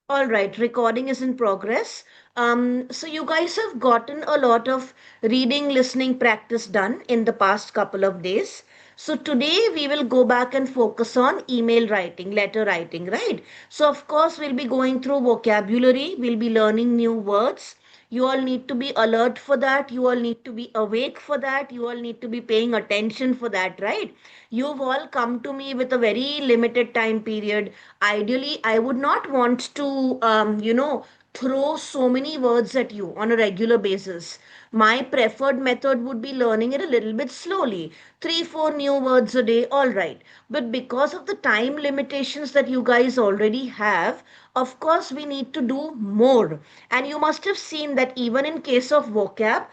All right, recording is in progress. So you guys have gotten a lot of reading, listening practice done in the past couple of days. So today we will go back and focus on email writing, letter writing, right? So of course we'll be going through vocabulary, we'll be learning new words. You all need to be alert for that. You all need to be awake for that. You all need to be paying attention for that, right? You've all come to me with a very limited time period. Ideally, I would not want to, throw so many words at you on a regular basis. My preferred method would be learning it a little bit slowly. Three, four new words a day, all right. But because of the time limitations that you guys already have, of course, we need to do more. And you must have seen that even in case of vocab,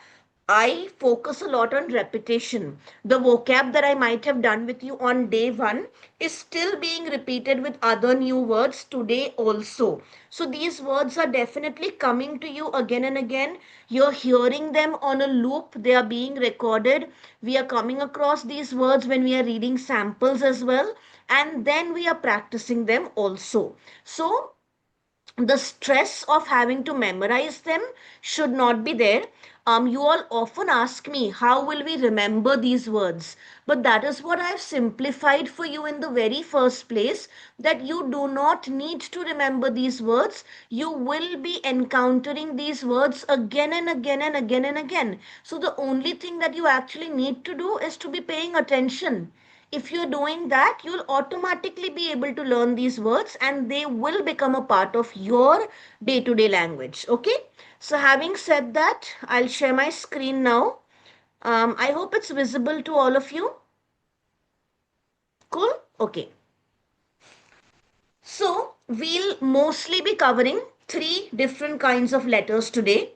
I focus a lot on repetition. The vocab that I might have done with you on day one is still being repeated with other new words today also. So these words are definitely coming to you again and again. You're hearing them on a loop, they are being recorded. We are coming across these words when we are reading samples as well, and then we are practicing them also. So the stress of having to memorize them should not be there. You all often ask me, how will we remember these words? But that is what I've simplified for you in the very first place, that you do not need to remember these words. You will be encountering these words again and again and again and again. So the only thing that you actually need to do is to be paying attention. If you're doing that, you'll automatically be able to learn these words and they will become a part of your day to day language. Okay. So, having said that, I'll share my screen now. I hope it's visible to all of you. Cool. Okay. So, we'll mostly be covering three different kinds of letters today.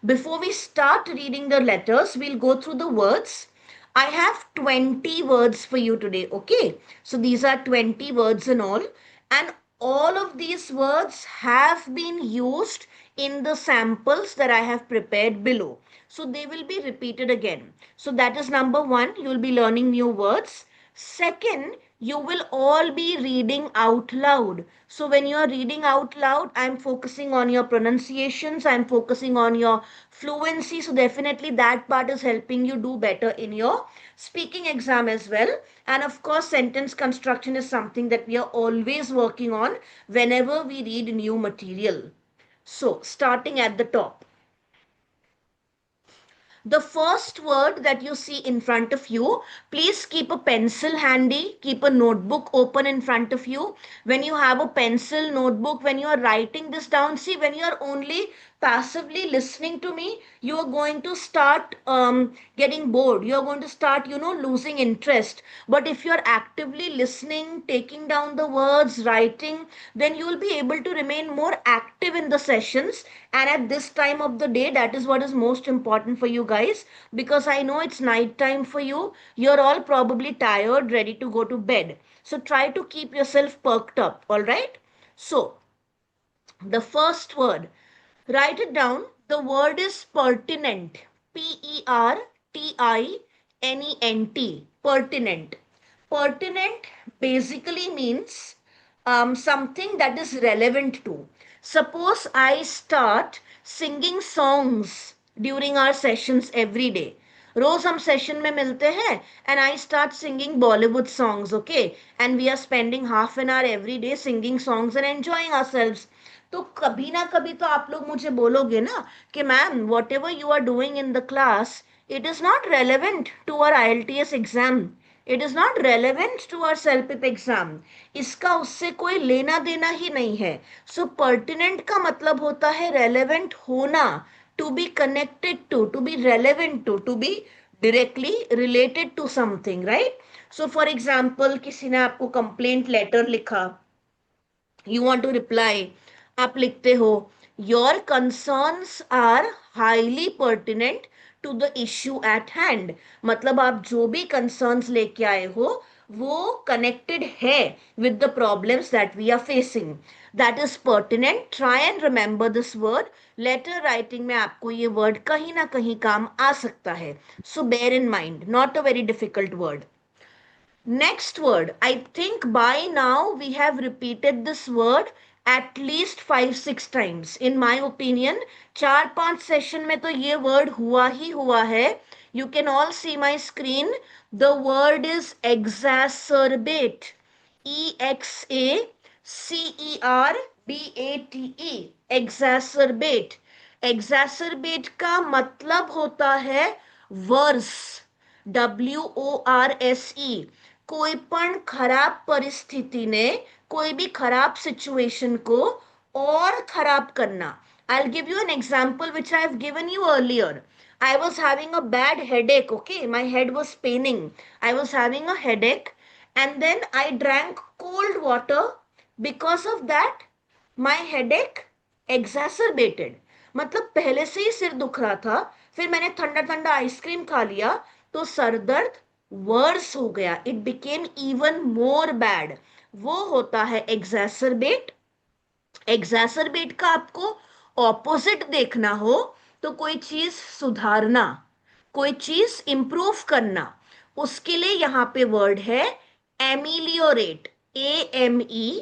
Before we start reading the letters, we'll go through the words. I have 20 words for you today, okay? So, these are 20 words in all, and all of these words have been used in the samples that I have prepared below. So, they will be repeated again. So, that is number one, you will be learning new words. Second, you will all be reading out loud. So when you are reading out loud, I'm focusing on your pronunciations, I'm focusing on your fluency. So definitely that part is helping you do better in your speaking exam as well. And of course, sentence construction is something that we are always working on whenever we read new material. So starting at the top. The first word that you see in front of you, please keep a pencil handy, keep a notebook open in front of you. When you have a pencil, notebook, when you are writing this down, see, when you are only passively listening to me, you are going to start getting bored. You are going to start, losing interest. But if you are actively listening, taking down the words, writing, then you will be able to remain more active in the sessions. And at this time of the day, that is what is most important for you guys, because I know it's night time for you. You're all probably tired, ready to go to bed. So try to keep yourself perked up, all right? So, the first word, write it down. The word is pertinent. Pertinent. Pertinent. Pertinent basically means something that is relevant to. Suppose I start singing songs during our sessions every day. रोज हम session में मिलते हैं and I start singing Bollywood songs okay and we are spending half an hour every day singing songs and enjoying ourselves. तो कभी ना कभी तो आप लोग मुझे बोलोगे ना कि ma'am whatever you are doing in the class, it is not relevant to our IELTS exam, it is not relevant to our self exam. इसका उससे कोई लेना देना ही नहीं है. सो पर्टिनेंट का मतलब होता है रेलेवेंट होना, to be connected to be relevant to be directly related to something, right? So for example, किसी ने आपको complaint letter लिखा, you want to reply, आप लिखते हो, your concerns are highly pertinent to the issue at hand. मतलब आप जो भी concerns लेके आए हो वो connected है with the problems that we are facing. That is pertinent. Try and remember this word. Letter writing में आपको ये word कहीं ना कहीं काम आ सकता है. So bear in mind, not a very difficult word. Next word, I think by now we have repeated this word at least 5-6 times in my opinion. 4-5 session में तो ये वर्ड हुआ ही हुआ है। You can all see my screen. The word is exacerbate, EXACERBATE, exacerbate. Exacerbate का मतलब होता है वर्स, WORSE। कोई पण खराब परिस्थिति ने, कोई भी खराब सिचुएशन को और खराब करना। I'll give you an example which I have given you earlier. I was having a bad headache, okay? My head was paining. I was having a headache, and then I drank cold water. Because of that, my headache exacerbated. मतलब पहले से ही सिर दुख रहा था, फिर मैंने ठंडा ठंडा आइसक्रीम खा लिया, तो सर दर्द वर्स हो गया, it became even more bad. वो होता है एग्जैसरबेट। एग्जैसरबेट का आपको ऑपोजिट देखना हो तो कोई चीज सुधारना, कोई चीज इंप्रूव करना, उसके लिए यहां पे वर्ड है ameliorate, AMELIORATE,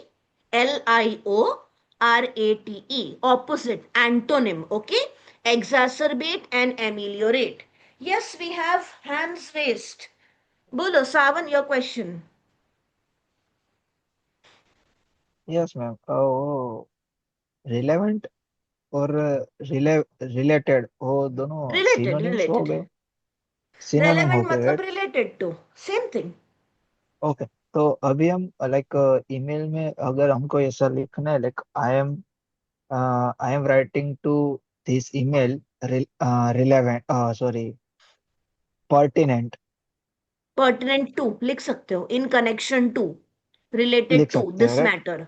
opposite, antonym, okay? Exacerbate and ameliorate. Yes, we have hands raised. बोलो Sawan, your question. Yes ma'am, वो रिलेवेंट और रिलेटेड वो दोनों रिलेटेड, सिनोनिम्स हो रिलेटेड। गए, सिनोनिम हो रेलेवेंट गए, मतलब right? Related to, same thing. Okay, तो अभी हम लाइक ईमेल में अगर हमको ऐसा लिखना है like I am writing to this email relevant, sorry, pertinent, pertinent to लिख सकते हो, इन कनेक्शन टू, रिलेटेड लिख टू सकते हैं, दिस राइट? मैटर,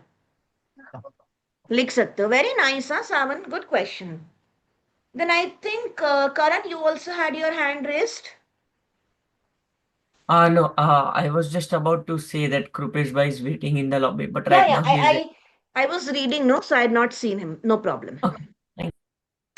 लिख सकते हो। वेरी नाइस, हाँ Sawan, good question. Then I think Karan, you also had your hand raised. No, I was just about to say that Krupesh Bhai is waiting in the lobby, but Yeah, right yeah, now he is. I was reading, no, so I had not seen him, no problem. Okay, thank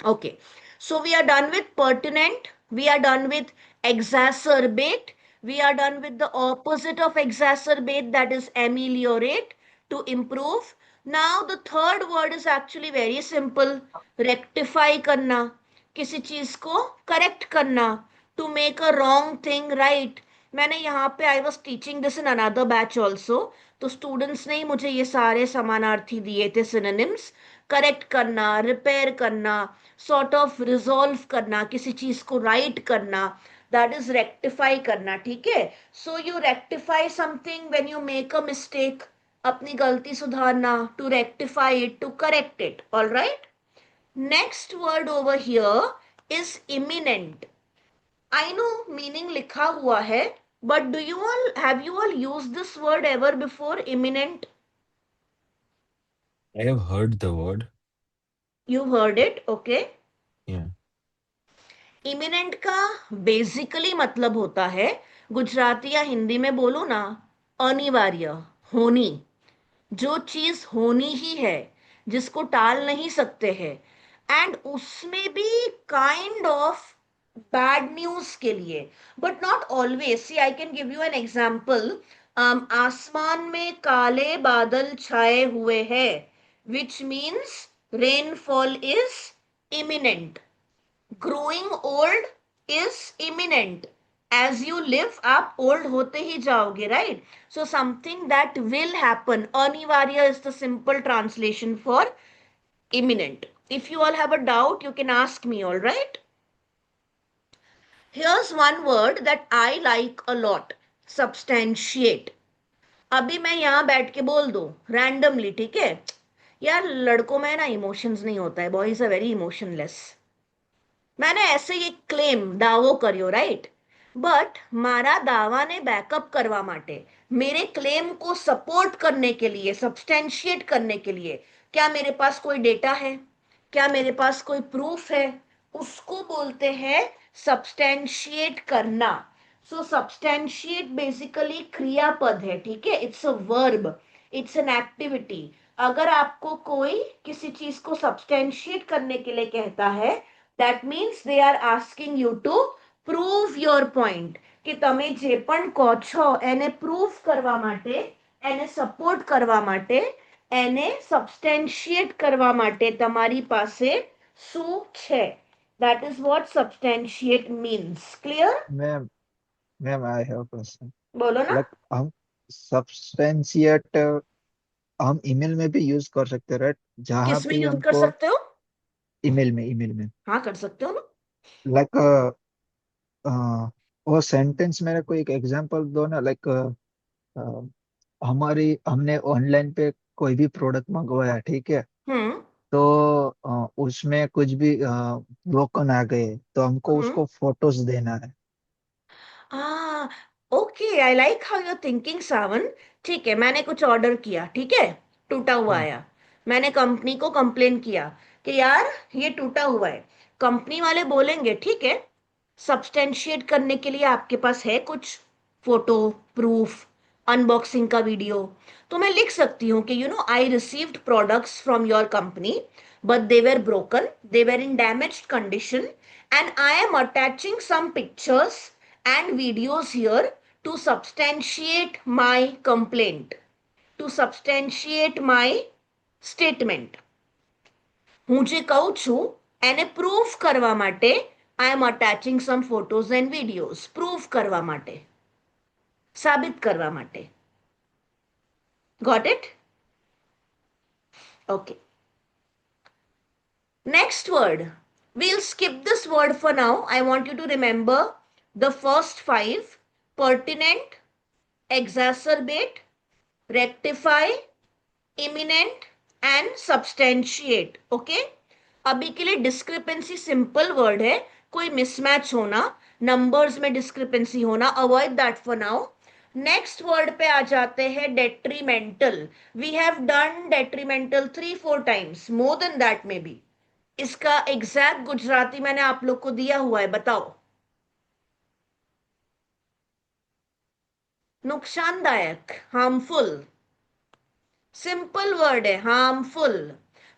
Okay, so we are done with pertinent, we are done with exacerbate, we are done with the opposite of exacerbate, that is ameliorate, to improve. Now the third word is actually very simple, rectify करना, किसी चीज को correct करना, to make a wrong thing right. मैंने यहाँ पे I was teaching this in another batch also, तो students ने ही मुझे ये सारे समानार्थी दिए थे, सिनोनिम्स। करेक्ट करना, रिपेयर करना, सॉर्ट ऑफ रिजॉल्व करना, किसी चीज को राइट करना, दैट इज रेक्टिफाई करना, ठीक है? So you rectify something when you make a mistake, अपनी गलती सुधारना, to rectify it, to correct it, all right? Next word over here is imminent. I know meaning लिखा हुआ है, but do you all have you all use this word ever before, imminent? I have heard the word. You heard it, okay. Yeah. Imminent का basically मतलब होता है, गुजराती या हिंदी में बोलो ना, अनिवार्य, होनी। जो चीज होनी ही है, जिसको टाल नहीं सकते हैं, एंड उसमें भी काइंड ऑफ बैड न्यूज के लिए, but not always. See I can give you an example. आसमान में काले बादल छाए हुए हैं, which means rainfall is imminent. Growing old is imminent. As you live आप ओल्ड होते ही जाओगे, right? So something that will happen, अनिवार्य is the simple translation for imminent. If you all have a doubt, you can ask me, all right? Here's one word that I like a lot, substantiate. अभी मैं यहां बैठ के बोल दो randomly, ठीक है? यार लड़कों में ना इमोशंस नहीं होता है, बॉयज आर वेरी इमोशनलेस। मैंने ऐसे ये क्लेम दावो કર્યો, राइट? बट मारा दावा ने बैकअप करवा माटे, मेरे क्लेम को सपोर्ट करने के लिए, सब्सटेंशिएट करने के लिए, क्या मेरे पास कोई डेटा है, क्या मेरे पास कोई प्रूफ है, उसको बोलते हैं सब्सटेंशिएट करना। सो सब्सटेंशिएट बेसिकली क्रियापद है, ठीक है? It's a verb, it's an activity. अगर आपको कोई किसी चीज को सब्सटेंशिएट करने के लिए कहता है, that means they are asking you to prove your point, કે તમે જે પણ કહો છો એને પ્રૂફ કરવા માટે, એને સપોર્ટ કરવા માટે એને સબસ્ટેન્શિએટ કરવા માટે તમારી પાસે શું છે? That is what substantiate means. Clear? Ma'am ma'am I have question. बोलो ना। लाइक हम सब्सटेंशिएट हम ईमेल में भी यूज कर सकते हैं, राइट? जहाँ किस में भी यूज कर हमको सकते हो? ईमेल में हाँ, कर सकते हो ना। लाइक वो सेंटेंस मेरे को एक एग्जांपल दो ना। लाइक हमारी हमने ऑनलाइन पे कोई भी प्रोडक्ट मंगवाया, ठीक है? हम्म तो उसमें कुछ भी ब्रोकन आ गए तो हमको हम्म उसको फोटोज देना है। हाँ, okay, I like how you're thinking, Sawan. ठीक है, मैंने कुछ ऑर्डर किया, ठीक है, टूटा हुआ हाँ आया। मैंने कंपनी को कंप्लेन किया कि यार ये टूटा हुआ है। कंपनी वाले बोलेंगे ठीक है, सब्सटेंशिएट करने के लिए आपके पास है कुछ फोटो, प्रूफ, अनबॉक्सिंग का वीडियो? तो मैं लिख सकती हूँ कि I received products from your company, but they were broken, they were in damaged condition, and I am attaching some pictures and videos here to substantiate my complaint, to substantiate my statement. હું જે કહું છું એને proof કરવા માટે I am attaching some photos and videos. Proof કરવા માટે, સાબિત કરવા માટે. Got it? Okay. Next word. We'll skip this word for now. I want you to remember the first five: pertinent, exacerbate, rectify, imminent and substantiate. Okay? अभी के लिए discrepancy simple word है, कोई मिसमैच होना, नंबर्स में discrepancy होना, avoid that for now. Next word पे आ जाते हैं detrimental. We have done detrimental 3-4 times, more than that may be. इसका एग्जैक्ट गुजराती मैंने आप लोग को दिया हुआ है, बताओ. नुकसानदायक, हार्मफुल. सिंपल वर्ड है, हार्मफुल.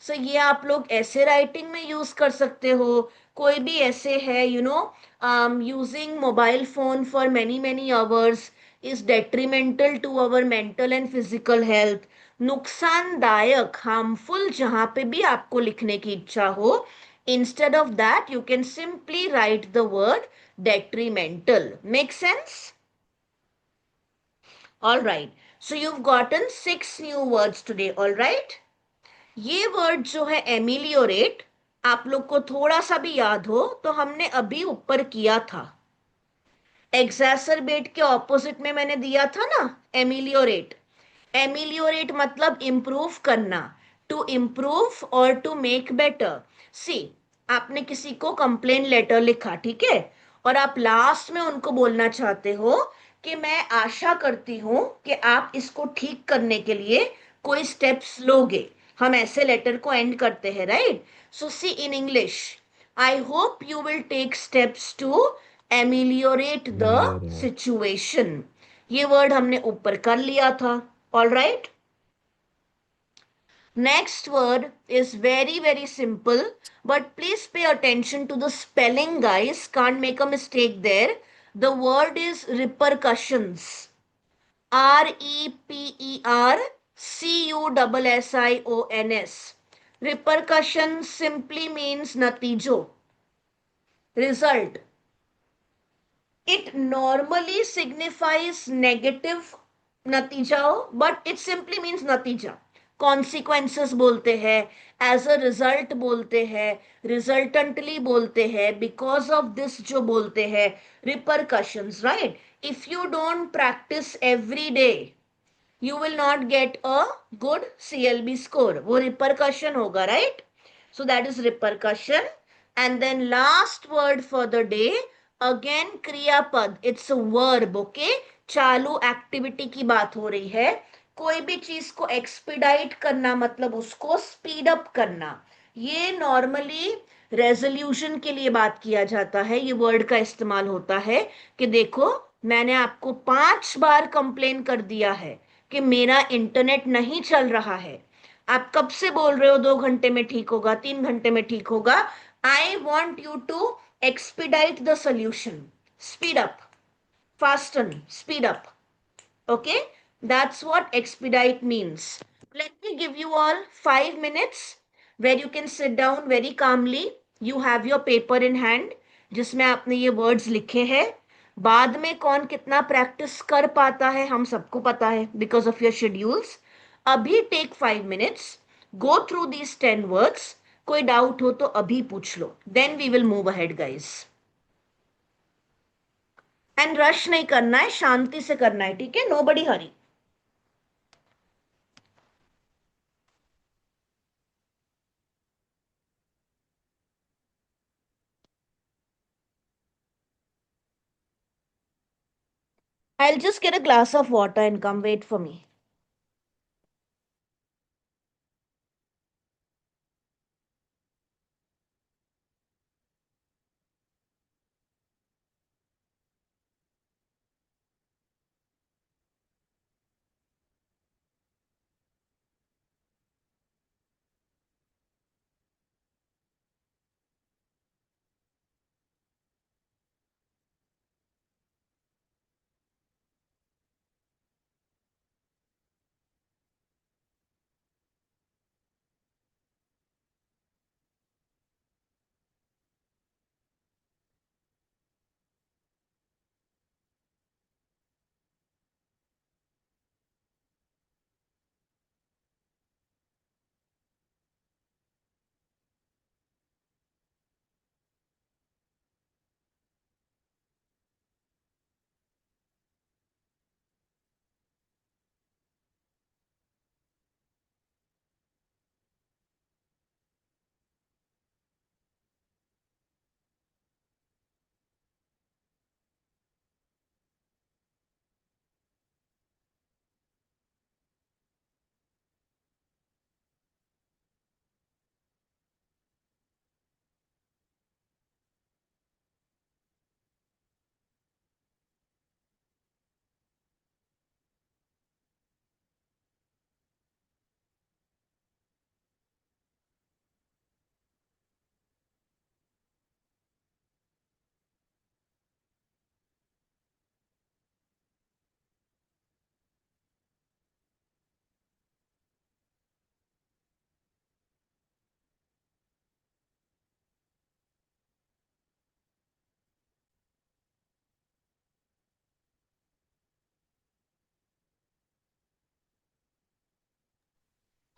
सो ये आप लोग ऐसे राइटिंग में यूज कर सकते हो. कोई भी ऐसे है, using mobile phone for many many hours is detrimental to our mental and physical health. नुकसानदायक, हार्मफुल, जहां पे भी आपको लिखने की इच्छा हो, instead of that you can simply write the word detrimental. Make sense? All right, so you've gotten 6 new words today. All right, ये वर्ड जो है एमिलियोरेट, आप लोग को थोड़ा सा भी याद हो तो हमने अभी ऊपर किया था. एग्जैसरबेट के ऑपोजिट में मैंने दिया था ना एमिलियोरेट. एमिलियोरेट मतलब इंप्रूव करना, टू इंप्रूव और टू मेक बेटर. सी, आपने किसी को कंप्लेन लेटर लिखा, ठीक है, और आप लास्ट में उनको बोलना चाहते हो कि मैं आशा करती हूं कि आप इसको ठीक करने के लिए कोई स्टेप्स लोगे. हम ऐसे लेटर को एंड करते हैं, right? So see, in English, I hope you will take steps to ameliorate the Ameliorate. Situation. ये वर्ड हमने ऊपर कर लिया था. All right. Next word is very very simple, but please pay attention to the spelling, guys. Can't make a mistake there. The word is repercussions. Repercussions. Repercussions simply means natijo, result. It normally signifies negative natija, but it simply means natija. Consequences बोलते हैं, as a result बोलते हैं, resultantly बोलते हैं, because of this जो बोलते हैं, repercussions, right? If you don't practice every day, you will not get a good CLB score. वो repercussion होगा, right? So that is repercussion. And then last word for the day, again kriya pad. It's a verb, okay? चालू activity की बात हो रही है. कोई भी चीज को एक्सपीडाइट करना मतलब उसको स्पीड अप करना. ये नॉर्मली रेजोल्यूशन के लिए बात किया जाता है. ये वर्ड का इस्तेमाल होता है कि देखो, मैंने आपको 5 बार कंप्लेन कर दिया है कि मेरा इंटरनेट नहीं चल रहा है. आप कब से बोल रहे हो 2 घंटे में ठीक होगा, 3 घंटे में ठीक होगा. I want you to expedite the solution. Speed up, fasten, speed up. Okay, that's what expedite means. Let me give you all 5 minutes where you can sit down very calmly. You have your paper in hand जिसमें आपने ये words लिखे हैं. बाद में कौन कितना practice कर पाता है हम सबको पता है बिकॉज ऑफ योर शेड्यूल्स. अभी take 5 minutes, go through these 10 words. कोई डाउट हो तो अभी पूछ लो. Then we will move ahead guys. And rush नहीं करना है, शांति से करना है, ठीक है? Nobody hurry. I'll just get a glass of water and come wait for me.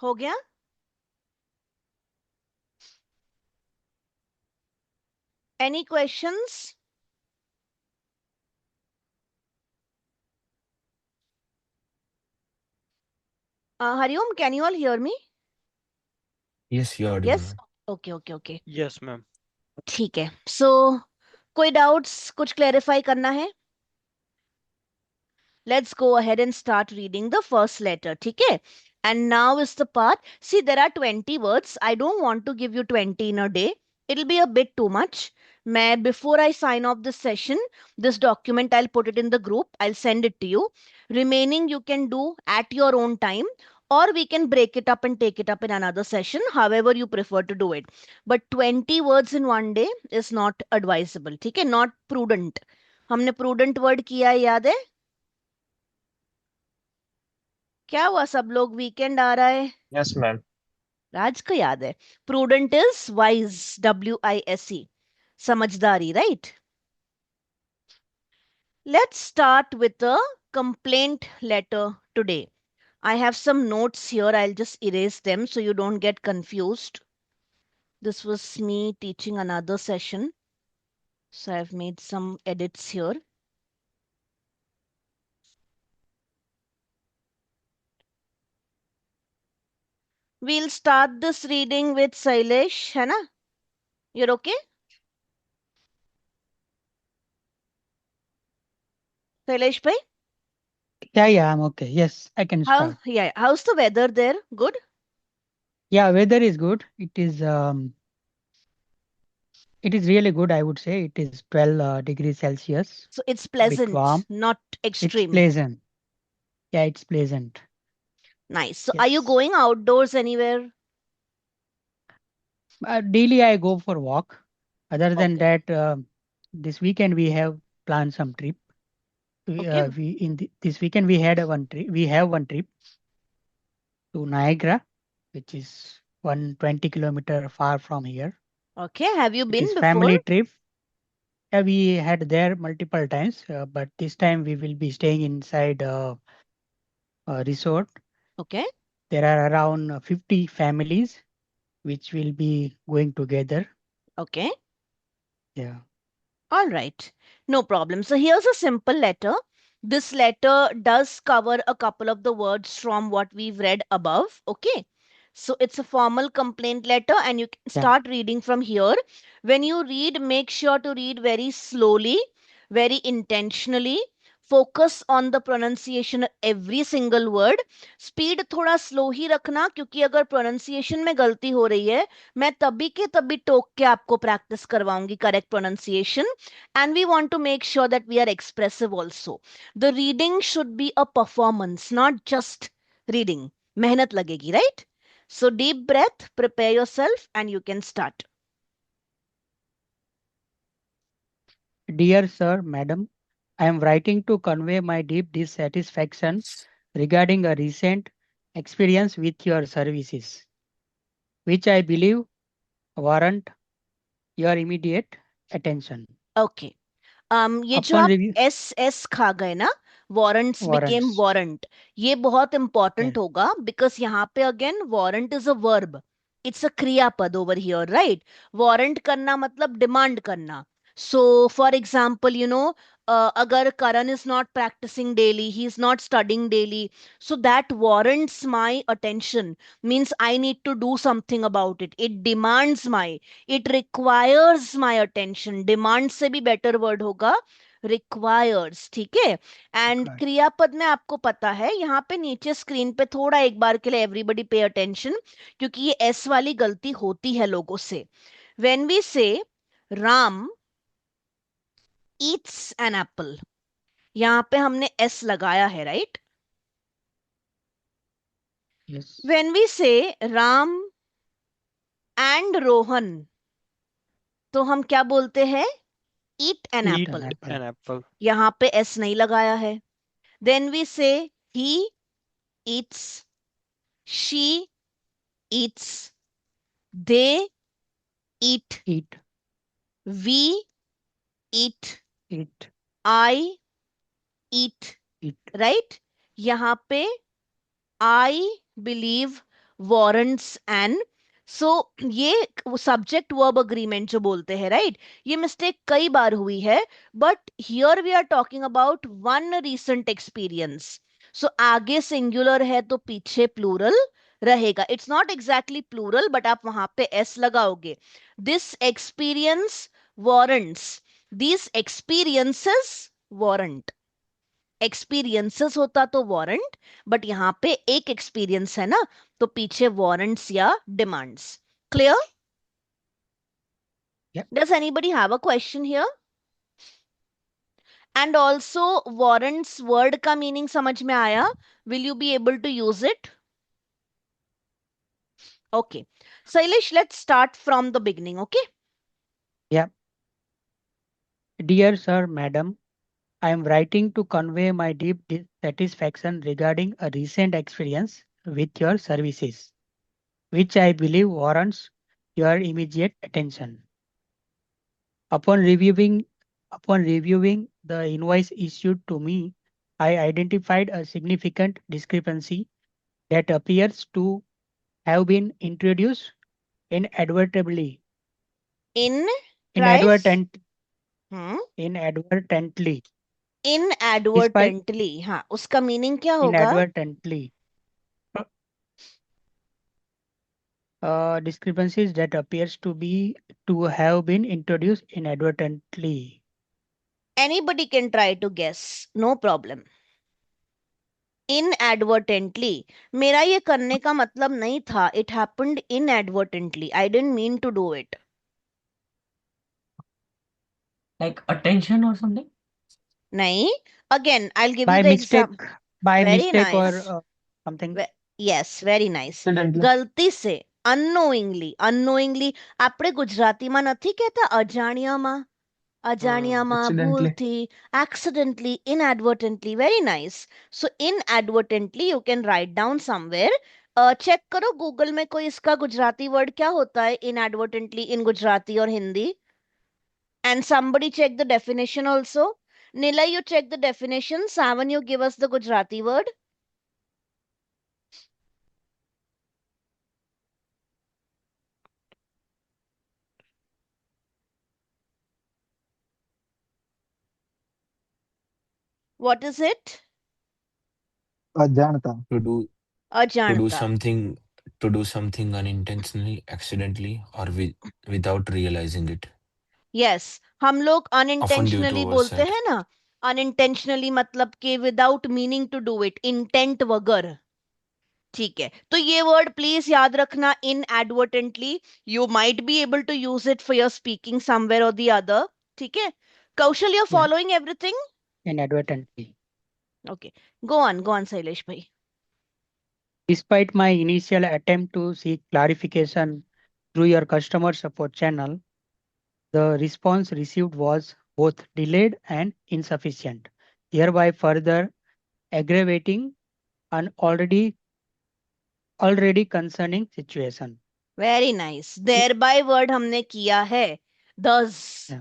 हो गया? Any questions? Hariom, can you all hear me? Yes, you're audible, Yes? ma'am. Okay. Yes, ma'am. ठीक है. So, कोई doubts कुछ clarify करना है? Let's go ahead and start reading the first letter. ठीक है? And now is the part. See, there are 20 words. I don't want to give you 20 in a day. It'll be a bit too much. Before I sign off this session, this document, I'll put it in the group. I'll send it to you. Remaining, you can do at your own time, or we can break it up and take it up in another session, however you prefer to do it. But 20 words in one day is not advisable. ठीक है? Not prudent. हमने prudent word किया है, याद है? क्या हुआ सब लोग? वीकेंड आ रहा है. Yes, ma'am. राज को याद है. प्रूडेंट इज वाइज, WISE, समझदारी, right? Let's start with a complaint letter today. I have some notes here. I'll just erase them so you don't get confused. This was me teaching another session. So I've made some edits here. We'll start this reading with Sailesh, है ना? You're okay? Sailesh bhai? Yeah, I'm okay. Yes, I can start. How's the weather there? Good? Yeah, weather is good. It is really good, I would say. It is 12 degrees Celsius. So it's Bit pleasant, warm. not It's extreme. pleasant. Yeah, it's pleasant. Nice. So are you Yes. going outdoors anywhere? Daily I go for walk. Other than Okay. that, this weekend we have planned some trip. Okay. This weekend we had one trip. We have one trip. to Niagara, which is 120 kilometer far from here. Okay, have you It been is before? family trip. Yeah, we had there multiple times, but this time we will be staying inside a resort. Okay. There are around 50 families which will be going together. Okay. Yeah. All right, no problem. So here's a simple letter. This letter does cover a couple of the words from what we've read above. Okay. So it's a formal complaint letter, and you can Yeah. start reading from here. When you read, make sure to read very slowly, very intentionally. Focus on the pronunciation of every single word. Speed थोड़ा slow ही रखना, क्योंकि अगर pronunciation में गलती हो रही है, मैं तभी के तभी टोक के आपको प्रैक्टिस करवाऊंगी correct pronunciation. And we want to make sure that we are expressive also. The reading should be a performance, not just reading. मेहनत लगेगी, right? So deep breath, prepare yourself, and you can start. Dear sir, madam, I am writing to convey my deep dissatisfaction regarding a recent experience with your services, which I believe warrant your immediate attention. Okay. ये जो Upon आप review, S S खा गए ना, warrants became warrants. Warrant, ये बहुत Yeah. Important होगा, because यहाँ पे again warrant is a verb. It's a क्रियापद ओवर हियर, राइट? वारंट करना मतलब डिमांड करना. सो फॉर एग्जाम्पल, अगर Karan is not practicing daily, he is not studying daily, so that warrants my attention, means I need to do something about it. It demands my, it requires my attention. Demand से भी better word होगा requires. ठीक है? And Required. क्रियापद में आपको पता है, यहाँ पे नीचे स्क्रीन पे थोड़ा एक बार के लिए एवरीबडी पे अटेंशन, क्योंकि ये एस वाली गलती होती है लोगों से. व्हेन वी से राम ईट्स एन एप्पल, यहाँ पे हमने एस लगाया है, राइट? Yes. व्हेन वी से राम एंड रोहन, तो हम क्या बोलते हैं? Eat an Eat Apple. an apple. An apple. यहाँ पे एस नहीं लगाया है. देन वी से ही eats, she eats, they eat, Eat. We eat, Eat. I eat, Eat. Right? यहाँ पे I believe warrants and, so ये सब्जेक्ट वर्ब अग्रीमेंट जो बोलते हैं, राइट? ये मिस्टेक कई बार हुई है, but here we are talking about one recent experience. So आगे सिंगुलर है तो पीछे प्लूरल रहेगा. It's not exactly plural, but आप वहां पे एस लगाओगे. This experience warrants, this experiences warrant. Experiences होता तो वारंट, बट यहाँ पे एक एक्सपीरियंस है ना, तो पीछे वारंट्स या demands. Clear? Yep. Does anybody have a question here? And also warrants word का मीनिंग समझ में आया? Will you be able to use it? Okay, Shailesh, let's start from the beginning. Okay. Yeah. Dear sir, madam, I am writing to convey my deep dissatisfaction regarding a recent experience with your services, which I believe warrants your immediate attention. Upon reviewing upon reviewing the invoice issued to me, I identified a significant discrepancy that appears to have been introduced inadvertently. In Inadvertent, hmm inadvertently. Despite inadvertently, हाँ, उसका meaning क्या होगा? inadvertently. Discrepancies that appears to have been introduced inadvertently. Anybody can try to guess, no problem. Inadvertently, मेरा ये करने का मतलब नहीं था. It happened inadvertently. I didn't mean to do it. Like attention or something? नहीं. Again, I'll give you By the mistake, example. by Very mistake or nice. something. Yes, very nice. Accidentally. ગલતી से, unknowingly. આપણે ગુજરાતીમાં નથી કહેતા અજાણ્યામાં? અજાણ્યામાં, Accidentally. ભૂલથી, accidentally, inadvertently. Very nice. So inadvertently you can write down somewhere. Check करो Google में कोई इसका गुजराती वर्ड क्या होता है इनएडवर्टेंटली इन गुजराती और Hindi. And somebody check the definition also. Nilay, you check the definition. Savan, you give us the Gujarati word. What is it? अजाणता. To do Ajanta. something unintentionally, accidentally, or without realizing it. Yes, हम लोग Often due to unintentionally बोलते oversight. हैं ना. Unintentionally मतलब कि without meaning to do it, intent वगर. ठीक है, तो ये वर्ड प्लीज याद रखना. Inadvertently you might be able to use it for your speaking somewhere और द अदर. ठीक है, Kaushal, you are Yeah. Following everything. Inadvertently. Okay, go on Shailesh भाई. Despite my initial attempt to seek clarification through your customer support channel, the response received was both delayed and insufficient, thereby further aggravating an already concerning situation. Very nice. Thereby word हमने किया है. दस. Yeah.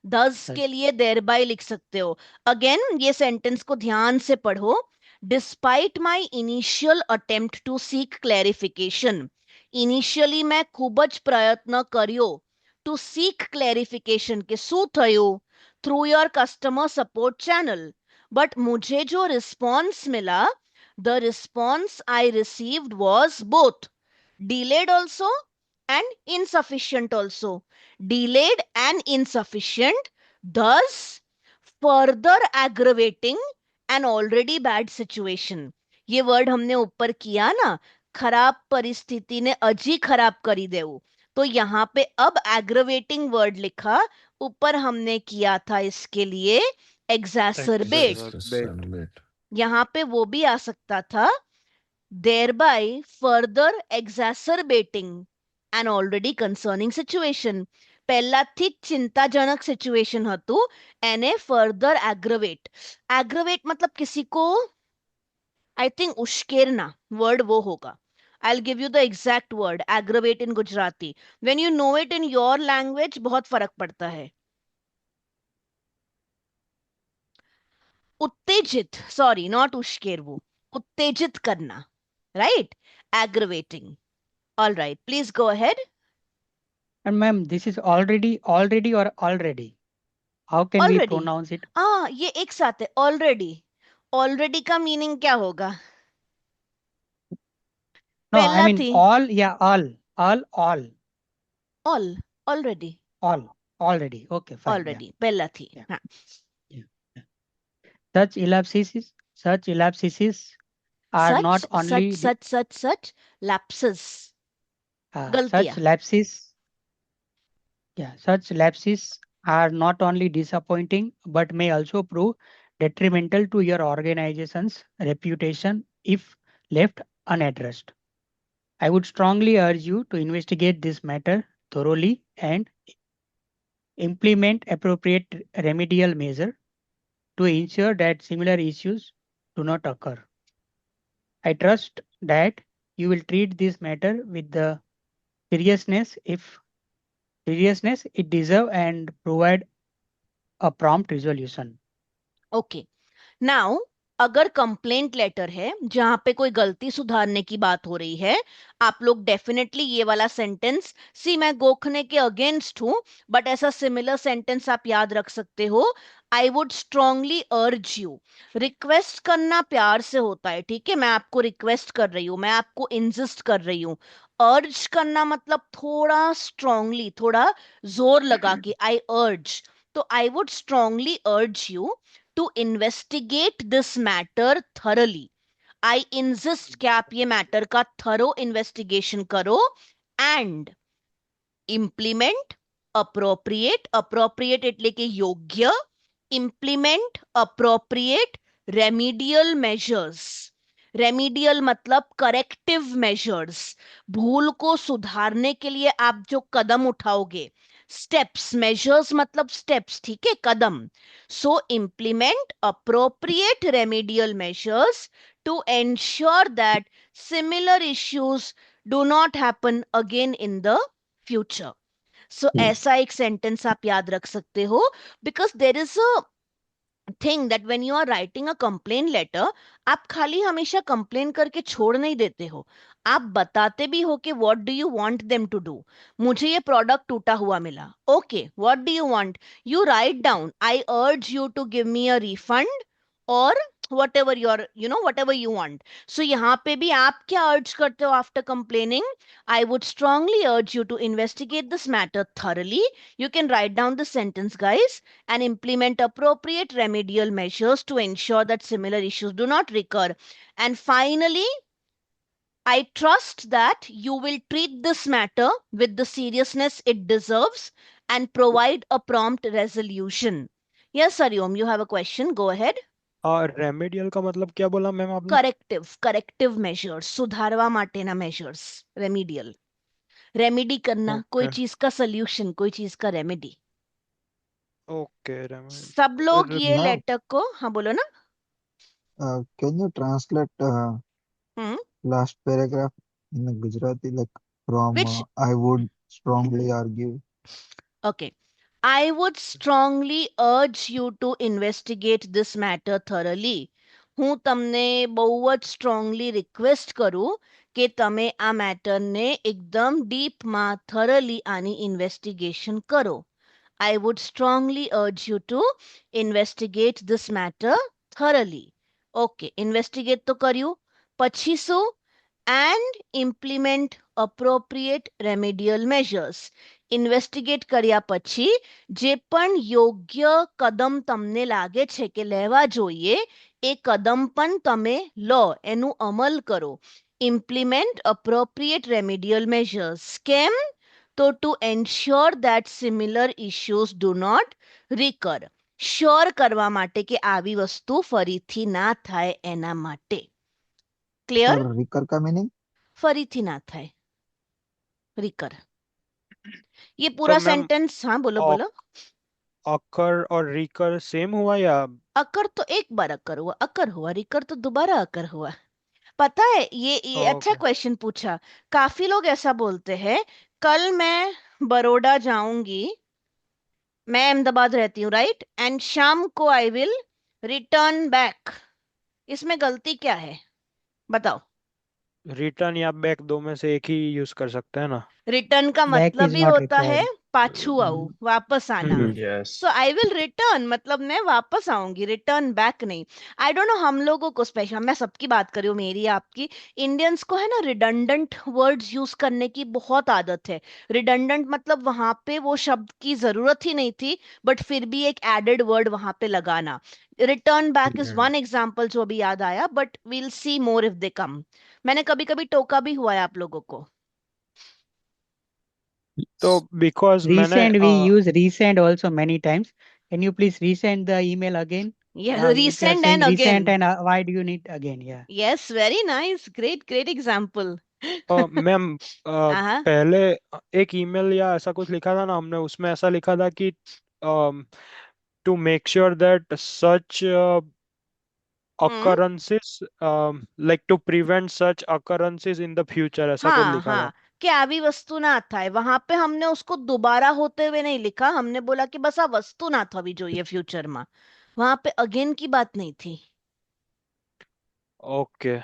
दस Thus, के लिए there bye लिख सकते हो. अगेन ये सेंटेंस को ध्यान से पढ़ो. Despite my initial attempt to seek clarification. Initially मैं खूब ज प्रयत्न કર્યો ટુ સીક ક્લેરિફિકેશન કે શું થયું through your customer support channel. But मुझे जो रिस्पॉन्स मिला, the response I received was both delayed also and insufficient also. Delayed and insufficient, thus further aggravating an already bad situation. ये वर्ड हमने ऊपर किया ना, खराब परिस्थिति ने अजी खराब करी देऊ. तो यहाँ पे अब एग्रवेटिंग वर्ड लिखा, ऊपर हमने किया था इसके लिए एग्जैसरबेट. Exacerbate. यहाँ पे वो भी आ सकता था, thereby further exacerbating an already concerning situation. પહેલાથી જ ચિંતાજનક સિચ્યુએશન હતું, એને ફર્ધર એગ્રવેટ. एग्रवेट मतलब किसी को, आई थिंक उश्केरना वर्ड वो होगा. I'll give you the exact word aggravate in Gujarati. When you know it in your language बहुत फर्क पड़ता है. उत्तेजित, सॉरी नॉट उश्केरवू, उत्तेजित करना, right? Aggravating. All right, please go ahead. and ma'am, this is already or already. How can we Already. pronounce it? ये एक साथ है. Already. Already का मीनिंग क्या होगा? No, पहला I mean थी all. Yeah, all. all. Already. All. Already. Okay, fine. Already. पहला थी. Yeah. हाँ. Yeah. Yeah. Such ellipses are Such not only such lapses. such गलतियाँ. lapses. Yeah, such lapses are not only disappointing but may also prove detrimental to your organization's reputation if left unaddressed. I would strongly urge you to investigate this matter thoroughly and implement appropriate remedial measure to ensure that similar issues do not occur. I trust that you will treat this matter with the seriousness it deserves and provide a prompt resolution. Okay, now अगर complaint letter है जहां पे कोई गलती सुधारने की बात हो रही है, आप लोग डेफिनेटली ये वाला सेंटेंस, सी मैं गोखने के अगेंस्ट हूं, बट ऐसा सिमिलर सेंटेंस आप याद रख सकते हो. I would strongly urge you. Request करना प्यार से होता है, ठीक है, मैं आपको रिक्वेस्ट कर रही हूँ, मैं आपको इंसिस्ट कर रही हूँ. अर्ज करना मतलब थोड़ा स्ट्रांगली, थोड़ा जोर लगा के, आई अर्ज. तो I would strongly urge you to investigate this matter thoroughly. I insist कि आप ये मैटर का thorough investigation करो and implement appropriate એટલે કે યોગ્ય, implement appropriate remedial measures. Remedial मतलब करेक्टिव मेजर्स. भूल को सुधारने के लिए आप जो कदम उठाओगे, स्टेप्स, मेजर्स मतलब स्टेप्स, ठीक है, कदम. So implement appropriate remedial measures to ensure that similar issues do not happen again in the future. So ऐसा एक sentence आप याद रख सकते हो, because there is a thing that when you are writing a complaint letter, आप खाली हमेशा complain करके छोड़ नहीं देते हो, आप बताते भी हो कि what do you want them to do. मुझे ये product टूटा हुआ मिला, okay, what do you want? You write down, I urge you to give me a refund or whatever your, whatever you want. So यहाँ पे भी आप क्या urge करते हो after complaining? I would strongly urge you to investigate this matter thoroughly. You can write down the sentence, guys, and implement appropriate remedial measures to ensure that similar issues do not recur. And finally, I trust that you will treat this matter with the seriousness it deserves and provide a prompt resolution. Yes, Ariom, you have a question. Go ahead. Remedial का मतलब क्या बोला ma'am आपने? Corrective measures, सुधारवा माटेना measures, remedial, remedy करना, कोई okay चीज का सोल्यूशन, कोई चीज का रेमेडी. ओके रेमेडी सब लोग ये Ma'am, लेटर को, हाँ बोलो ना. can you translate Hmm? last paragraph in Gujarati, like from Which, I would strongly argue. okay. I would strongly urge you to investigate this matter thoroughly. હું તમને બહુ જ સ્ટ્રોંગલી રિક્વેસ્ટ કરું કે તમે આ મેટરને એકદમ ડીપમાં thoroughly આની ઇન્વેસ્ટિગેશન કરો. I would strongly urge you to investigate this matter thoroughly. Okay, investigate તો કર્યું, પછી શું? And implement appropriate remedial measures. Investigate કર્યા પછી જે પણ યોગ્ય કદમ તમને લાગે છે કે લેવા જોઈએ એ કદમ પણ તમે લો, એનું અમલ કરો. Implement appropriate remedial measures. કેમ? તો to ensure that similar issues do not recur. Sure કરવા માટે કે આવી વસ્તુ ફરીથી ના થાય એના માટે. ક્લિયર? Sir, recur का meaning? ફરીથી ના થાય, રિકર. ये तो पूरा मैम सेंटेंस, हाँ बोलो बोलो. अकर और रिकर सेम हुआ या? अकर तो एक बार अकर हुआ, अकर हुआ, रिकर तो दोबारा अकर हुआ. पता है, ये अच्छा ओके क्वेश्चन पूछा. काफी लोग ऐसा बोलते हैं, कल मैं बड़ौदा जाऊंगी, मैं अहमदाबाद रहती हूँ, राइट, एंड शाम को आई विल रिटर्न बैक. इसमें गलती क्या है बताओ? रिटर्न या बैक दो में से एक ही यूज कर सकते हैं ना? रिटर्न का Back मतलब is ही not होता है required. पाछू आऊ, वापस आना. Yes. So I will return मतलब मैं वापस आऊंगी, रिटर्न बैक नहीं. आई डोंट नो, हम लोगों को स्पेशल, मैं सबकी बात कर रही हूँ, मेरी आपकी, इंडियंस को है ना रिडंडेंट वर्ड्स यूज करने की बहुत आदत है. रिडंडेंट मतलब वहां पे वो शब्द की जरूरत ही नहीं थी, बट फिर भी एक एडेड वर्ड वहां पे लगाना. Return back is one example जो अभी याद आया, but we'll see more if they come. मैंने कभी कभी टोका भी हुआ है आप लोगों को. तो बिकॉज मैंने Resend, we use resend also many times. Can you please resend the email again? Yeah, Now, if you are resend saying and again. resend and why do you need again? Yeah. Yes, very nice. Great example. Ma'am हाँ, पहले एक email या ऐसा कुछ लिखा था ना हमने, उसमें ऐसा लिखा था कि to make sure that such occurrences like to prevent such occurrences in the future, ऐसा कुछ हाँ लिखा था. हाँ, कि आवी वस्तु ना થાય. वहां पे हमने उसको दोबारा होते हुए नहीं लिखा, हमने बोला कि बस आ वस्तु ना थवी જોઈએ फ्यूचर में. वहां पे अगेन की बात नहीं थी. Okay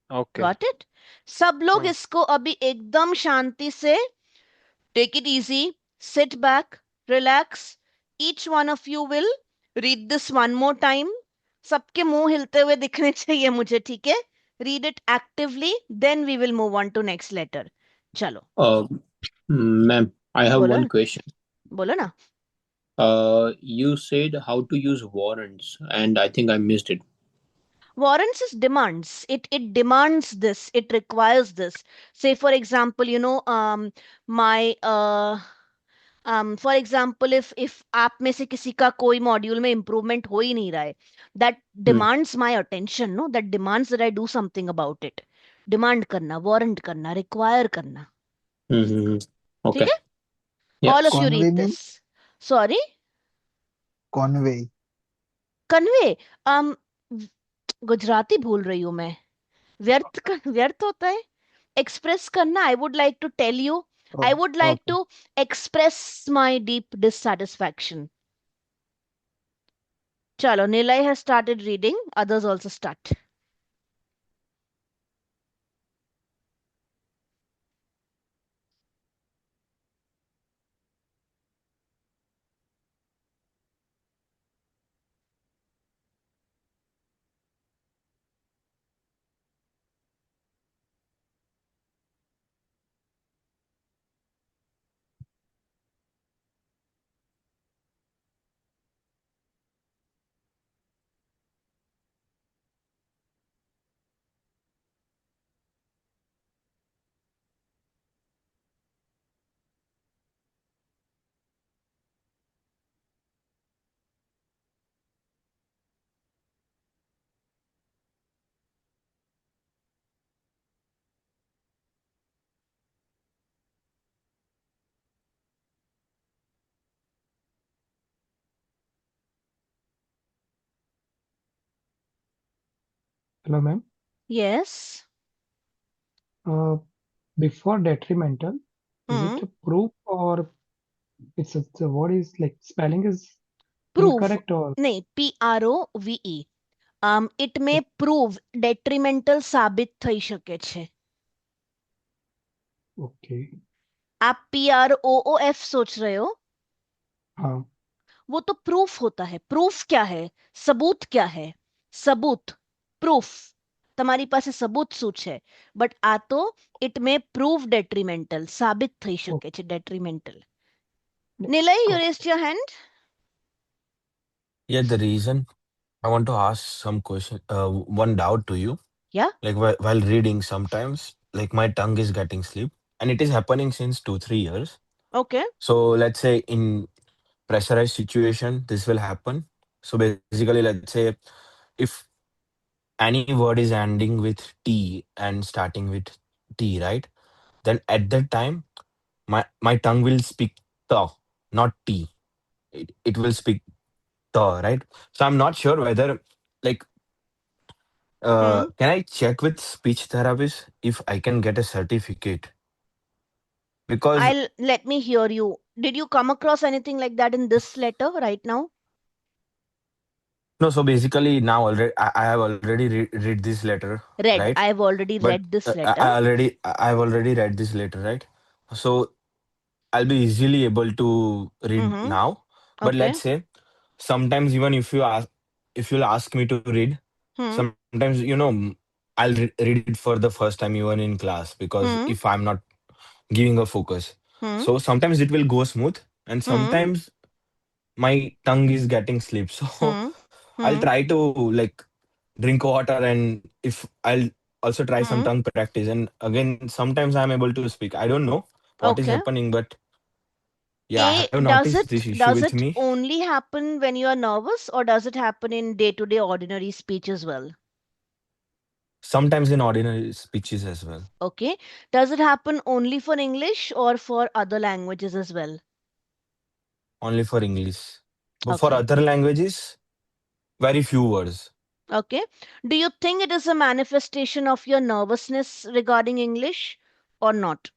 okay got it? सब लोग हाँ इसको अभी एकदम शांति से, take it easy, sit back, relax. Each one of you will read this one more time. सबके मुंह हिलते हुए दिखने चाहिए मुझे, ठीक है? Read it actively, then we will move on to next letter. चलो Ma'am, I have बोलो one ना, question. बोलो ना. You said how to use warrants, and I think I missed it. Warrants is demands. It demands this, it requires this. Say for example, my for example, if आप में से किसी का कोई मॉड्यूल में इम्प्रूवमेंट हो ही नहीं रहा है, that demands my attention, no, that demands that I do something about it. Demand करना, वारंट करना, रिक्वायर करना. Mm-hmm. ठीक Okay. है? Yeah. All of you Convey read means this. Sorry, convey. Convey. Gujarati भूल रही हूँ मैं. व्यर्थ होता है एक्सप्रेस करना. I would like to tell you, I would like Okay. To express my deep dissatisfaction. चलो, Nilay has started reading. Others also start. Hello, ma'am. Yes. Uh, Before detrimental, is Hmm. it a proof or it's a what is like spelling is Prove. incorrect or नहीं, PROVE. It may prove detrimental સાબિત થઈ શકે છે. okay? आप PROOF सोच रहे हो, हाँ, वो तो प्रूफ होता है. प्रूफ क्या है? सबूत क्या है? सबूत, પ્રૂફ. તમારી પાસે સબૂત શું છે? બટ આ તો ઇટ મે પ્રૂવ ડેટ્રીમેન્ટલ, સાબિત થઈ શકે છે ડેટ્રીમેન્ટલ. Nilay, you got it. raised your hand. Yeah, the reason I want to ask some question, one doubt to you. Yeah. Like while reading, sometimes like my tongue is getting slip, and it is happening since 2 3 years. Okay. So let's say in pressurized situation, this will happen. So basically, let's say if any word is ending with T and starting with T, right? Then at that time, my tongue will speak the, not T. It will speak the, right? So I'm not sure whether like can I check with speech therapist if I can get a certificate? Because I'll let me hear you. Did you come across anything like that in this letter right now? no, so basically now already I have already read this letter, Read. right? I've already But read this letter. I've already read this letter, right? So I'll be easily able to read Mm-hmm. now. But Okay. let's say sometimes even if you'll ask me to read, Hmm. sometimes I'll read it for the first time even in class because Hmm. if I'm not giving a focus. Hmm. So sometimes it will go smooth and Hmm. sometimes my tongue is getting slip. So Hmm. I'll Hmm. try to like drink water and if I'll also try some Hmm. tongue practice and again sometimes I'm able to speak. I don't know what is Okay. happening, but yeah, I have Does noticed this it issue does with it me. only happen when you are nervous, or does it happen in day-to-day ordinary speech as well? Sometimes in ordinary speeches as well. Okay. Does it happen only for English or for other languages as well? Only for English. But for Okay. other languages, very few words. Okay. Do you think it is a manifestation of your nervousness regarding English or not?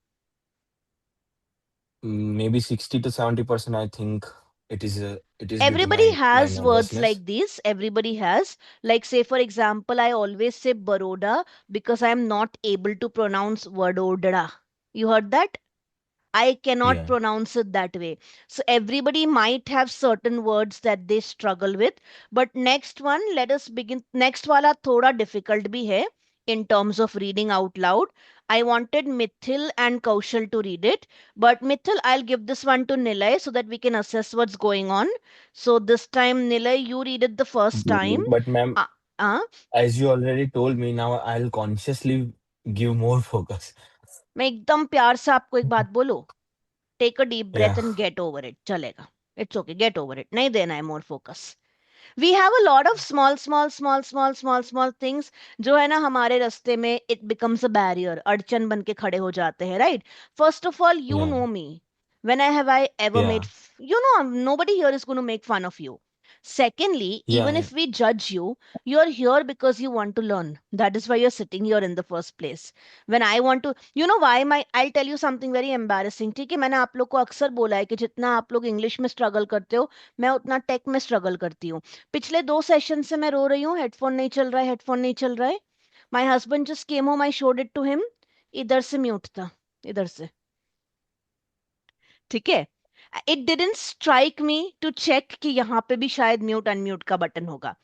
Maybe 60 to 70% I think it is due to Everybody my has words nervousness. like these. Everybody has. Like, say, for example, I always say Baroda because I am not able to pronounce Vadodara. You heard that? I cannot Yeah. pronounce it that way. So everybody might have certain words that they struggle with. But next one, let us begin. Next wala thoda difficult bhi hai in terms of reading out loud. I wanted Mithil and Kaushal to read it. But Mithil, I'll give this one to Nilay so that we can assess what's going on. So this time, Nilay, you read it the first time. But ma'am, Uh, uh, as you already told me, now I'll consciously give more focus. मैं एकदम प्यार से आपको एक बात बोलूं. Take a deep Yeah. Breath and get over it. चलेगा. It's okay, get over it. नहीं देना है more focus. We have a lot of small things जो है ना हमारे रास्ते में इट बिकम्स अ बैरियर, अड़चन बन के खड़े हो जाते हैं, right? First of all, you Yeah. Know me. When I have I ever made Yeah. nobody here is going to make fun of you. Secondly, Yeah, even yeah. if we judge you, you're here because you want to learn. That is why you're sitting here in the first place. When I want to, you know why my, I'll tell you something very embarrassing. ठीक है, मैंने आप लोग को अक्सर बोला है कि जितना आप लोग इंग्लिश में स्ट्रगल करते हो, मैं उतना टेक में स्ट्रगल करती हूँ. पिछले 2 सेशन से मैं रो रही हूँ, हेडफोन नहीं चल रहा है, हेडफोन नहीं चल रहा है. My husband just came home, I showed it to him. इधर से म्यूट था, इधर से. ठीक है. It didn't strike me to check कि यहाँ पे भी शायद म्यूट अनम्यूट का बटन होगा.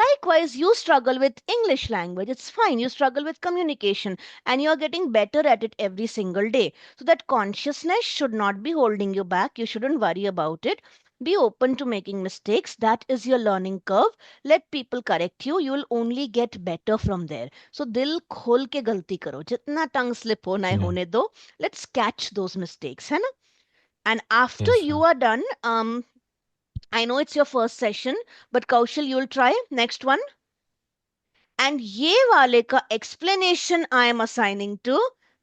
Likewise, you struggle with English language. It's fine. You struggle with communication and you're getting better at it every single day. So that consciousness should not be holding you back. You shouldn't worry about it. Be open to making mistakes. That is your learning curve. Let people correct you. You will only get better from there. So दिल खोल के गलती करो. जितना tongue slip होना है Yeah. होने दो. Let's catch those mistakes, है ना? And after Yes, you ma'am. are done, I know it's your first session, but Kaushal, you'll try next one. And ये वाले का explanation I am assigning to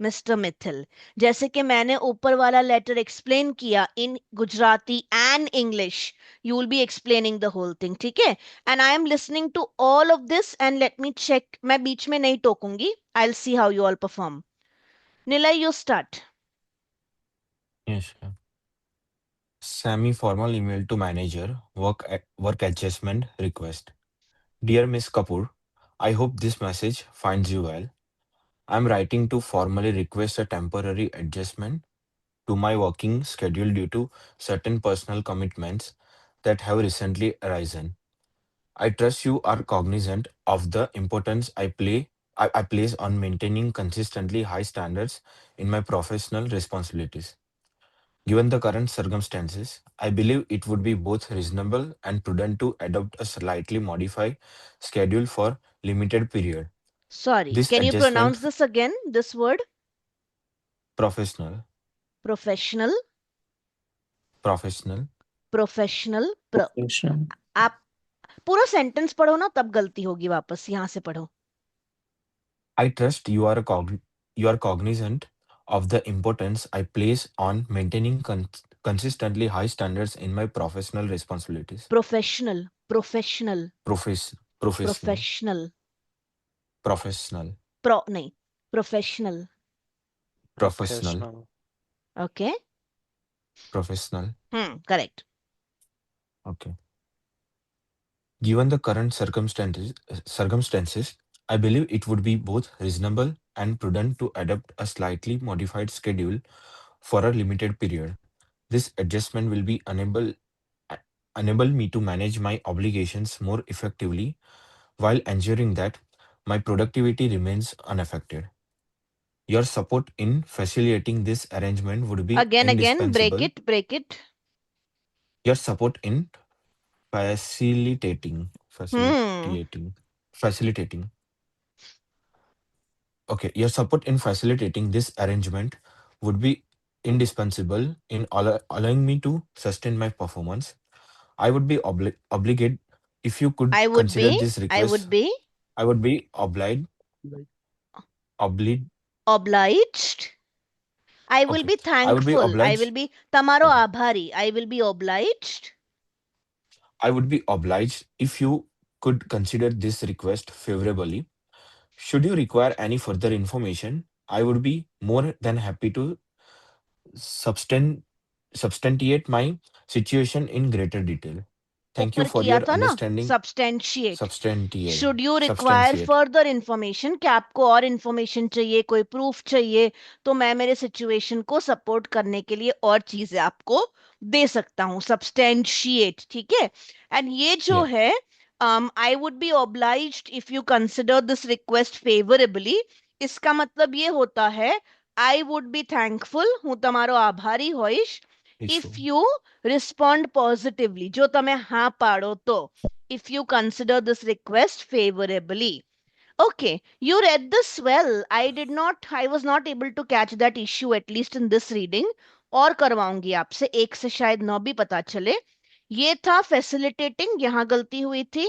Mr. Mithil. जैसे कि मैंने ऊपर वाला letter explain किया in Gujarati and English. You will be explaining the whole thing, ठीक है? And I am listening to all of this and let me check. मैं बीच में नहीं टोकूंगी. I'll see how you all perform. Nilay, you start. Yes, sure. Semi-formal email to manager, work adjustment request. Dear Miss Kapoor, I hope this message finds you well. I'm writing to formally request a temporary adjustment to my working schedule due to certain personal commitments that have recently arisen. I trust you are cognizant of the importance I place on maintaining consistently high standards in my professional responsibilities. Given the current circumstances, I believe it would be both reasonable and prudent to adopt a slightly modified schedule for limited period. Sorry, This can you adjustment pronounce this again? This word? professional Professional. professional professional. Professional. आप पूरा sentence पढ़ो ना, तब गलती होगी. वापस यहाँ से पढ़ो. I trust you are cognizant of the importance I place on maintaining consistently high standards in my professional responsibilities. Professional. Professional. Professional professional. professional pro नहीं, professional. professional Professional. Okay. professional. Correct. Okay. Given the current circumstances, I believe it would be both reasonable and prudent to adopt a slightly modified schedule for a limited period. This adjustment will be enable me to manage my obligations more effectively while ensuring that my productivity remains unaffected. Your support in facilitating this arrangement would be Again, break indispensable. it. Your support in facilitating Hmm. facilitating Okay, your support in facilitating this arrangement would be indispensable in allowing me to sustain my performance. I would be obligated if you could I would consider be. this I request. would be I would be obliged. obliged. I will Okay, be I would be thankful. I will obliged. be tamaro Okay, abhari. I will be obliged. I would be obliged if you could consider this request favorably. Should you require any further information, I would be more than happy to substan- substantiate my situation in greater detail. Thank you ऊपर for किया your था ना, understanding. substantiate. Substantiate. Should you require Substantiate. Further information, कि आपको और information चाहिए, कोई proof चाहिए, तो मैं मेरे सिचुएशन को सपोर्ट करने के लिए और चीजें आपको दे सकता हूँ. सब्सटेंशिएट. ठीक है. एंड ये जो Yeah. है, I would be obliged if you consider this request favourably. इसका मतलब ये होता है, आई वुड बी थैंकफुल, હું તમારો આભારી હોઈશ, Issue. if you respond positively. જો તમે હા પાડો તો. If you consider this request favorably. Okay, you read this well. I was not able to catch that issue, at least in this reading. और करवाऊंगी आपसे, एक से शायद नौ भी पता चले. ये था facilitating, यहाँ गलती हुई थी.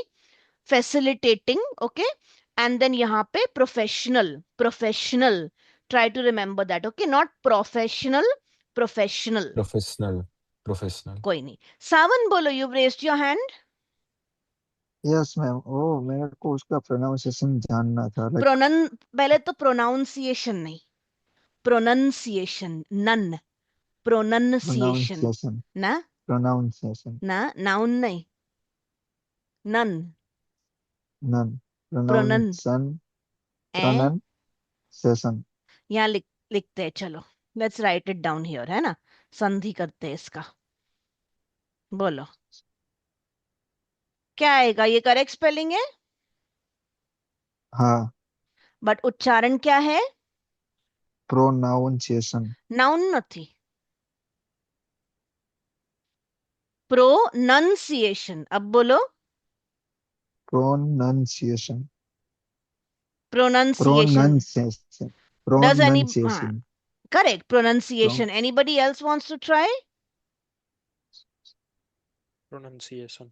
Facilitating, okay. And then यहाँ पे professional. Try to remember that, okay. Not professional, professional. Professional. Professional. कोई नहीं. सावन बोलो, you've raised your hand. Yes ma'am, वो मेरे को उसका प्रोनाउंसिएशन जानना था, लाइक पहले तो प्रोनाउंसिएशन नहीं, प्रोनंसिएशन, नन, प्रोनंसिएशन प्रोनाउंसिएशन, ना, प्रोनाउंसिएशन, नाउन नहीं, नन, नन, प्रोनन, प्रोनाउंसन, ए, प्रोनाउंसिएशन। यहाँ लिखते हैं, चलो let's write it down here, है ना, संधि करते हैं इसका, बोलो क्या आएगा, ये करेक्ट स्पेलिंग है, हाँ, बट उच्चारण क्या है, प्रोनाउंसिएशन। नाउन નથી, प्रोनंसिएशन, अब बोलो, pronunciation, pronunciation, pronunciation, does any, हाँ, pronunciation. Correct, pronunciation, anybody else wants to try? Pronunciation.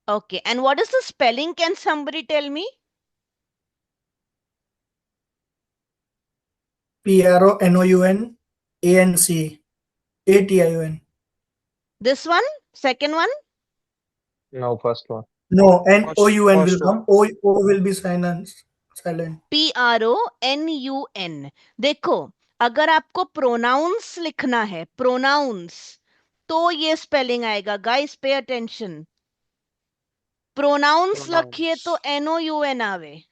Okay, and what is the spelling, can somebody tell me? PRONOUNANCATION. This one, second one, No, first one. No, NOUN will First one. come. O will be silent. Silent. PRONUN. देखो, अगर आपको pronounce लिखना है, pronounce, तो ये spelling आएगा, guys pay attention, pronounce लिखिए तो Pronouns. NOUN आवे,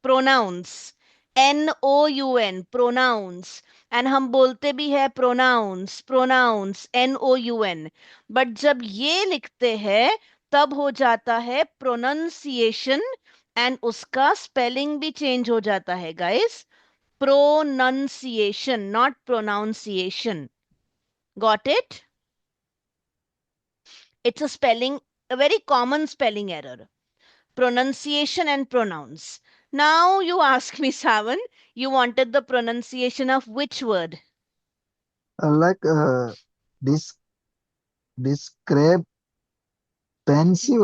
प्रोनाउंस, NOUN, प्रोनाउंस, एंड हम बोलते भी है प्रोनाउंस, प्रोनाउंस, NOUN, बट जब ये लिखते हैं तब हो जाता है प्रोनंसिएशन, एंड उसका स्पेलिंग भी चेंज हो जाता है guys, pronunciation, not pronunciation, got it? It's a spelling, a very common spelling error. Pronunciation and pronouns. Now you ask me, Savan, you wanted the pronunciation of which word? Like dis discrepancy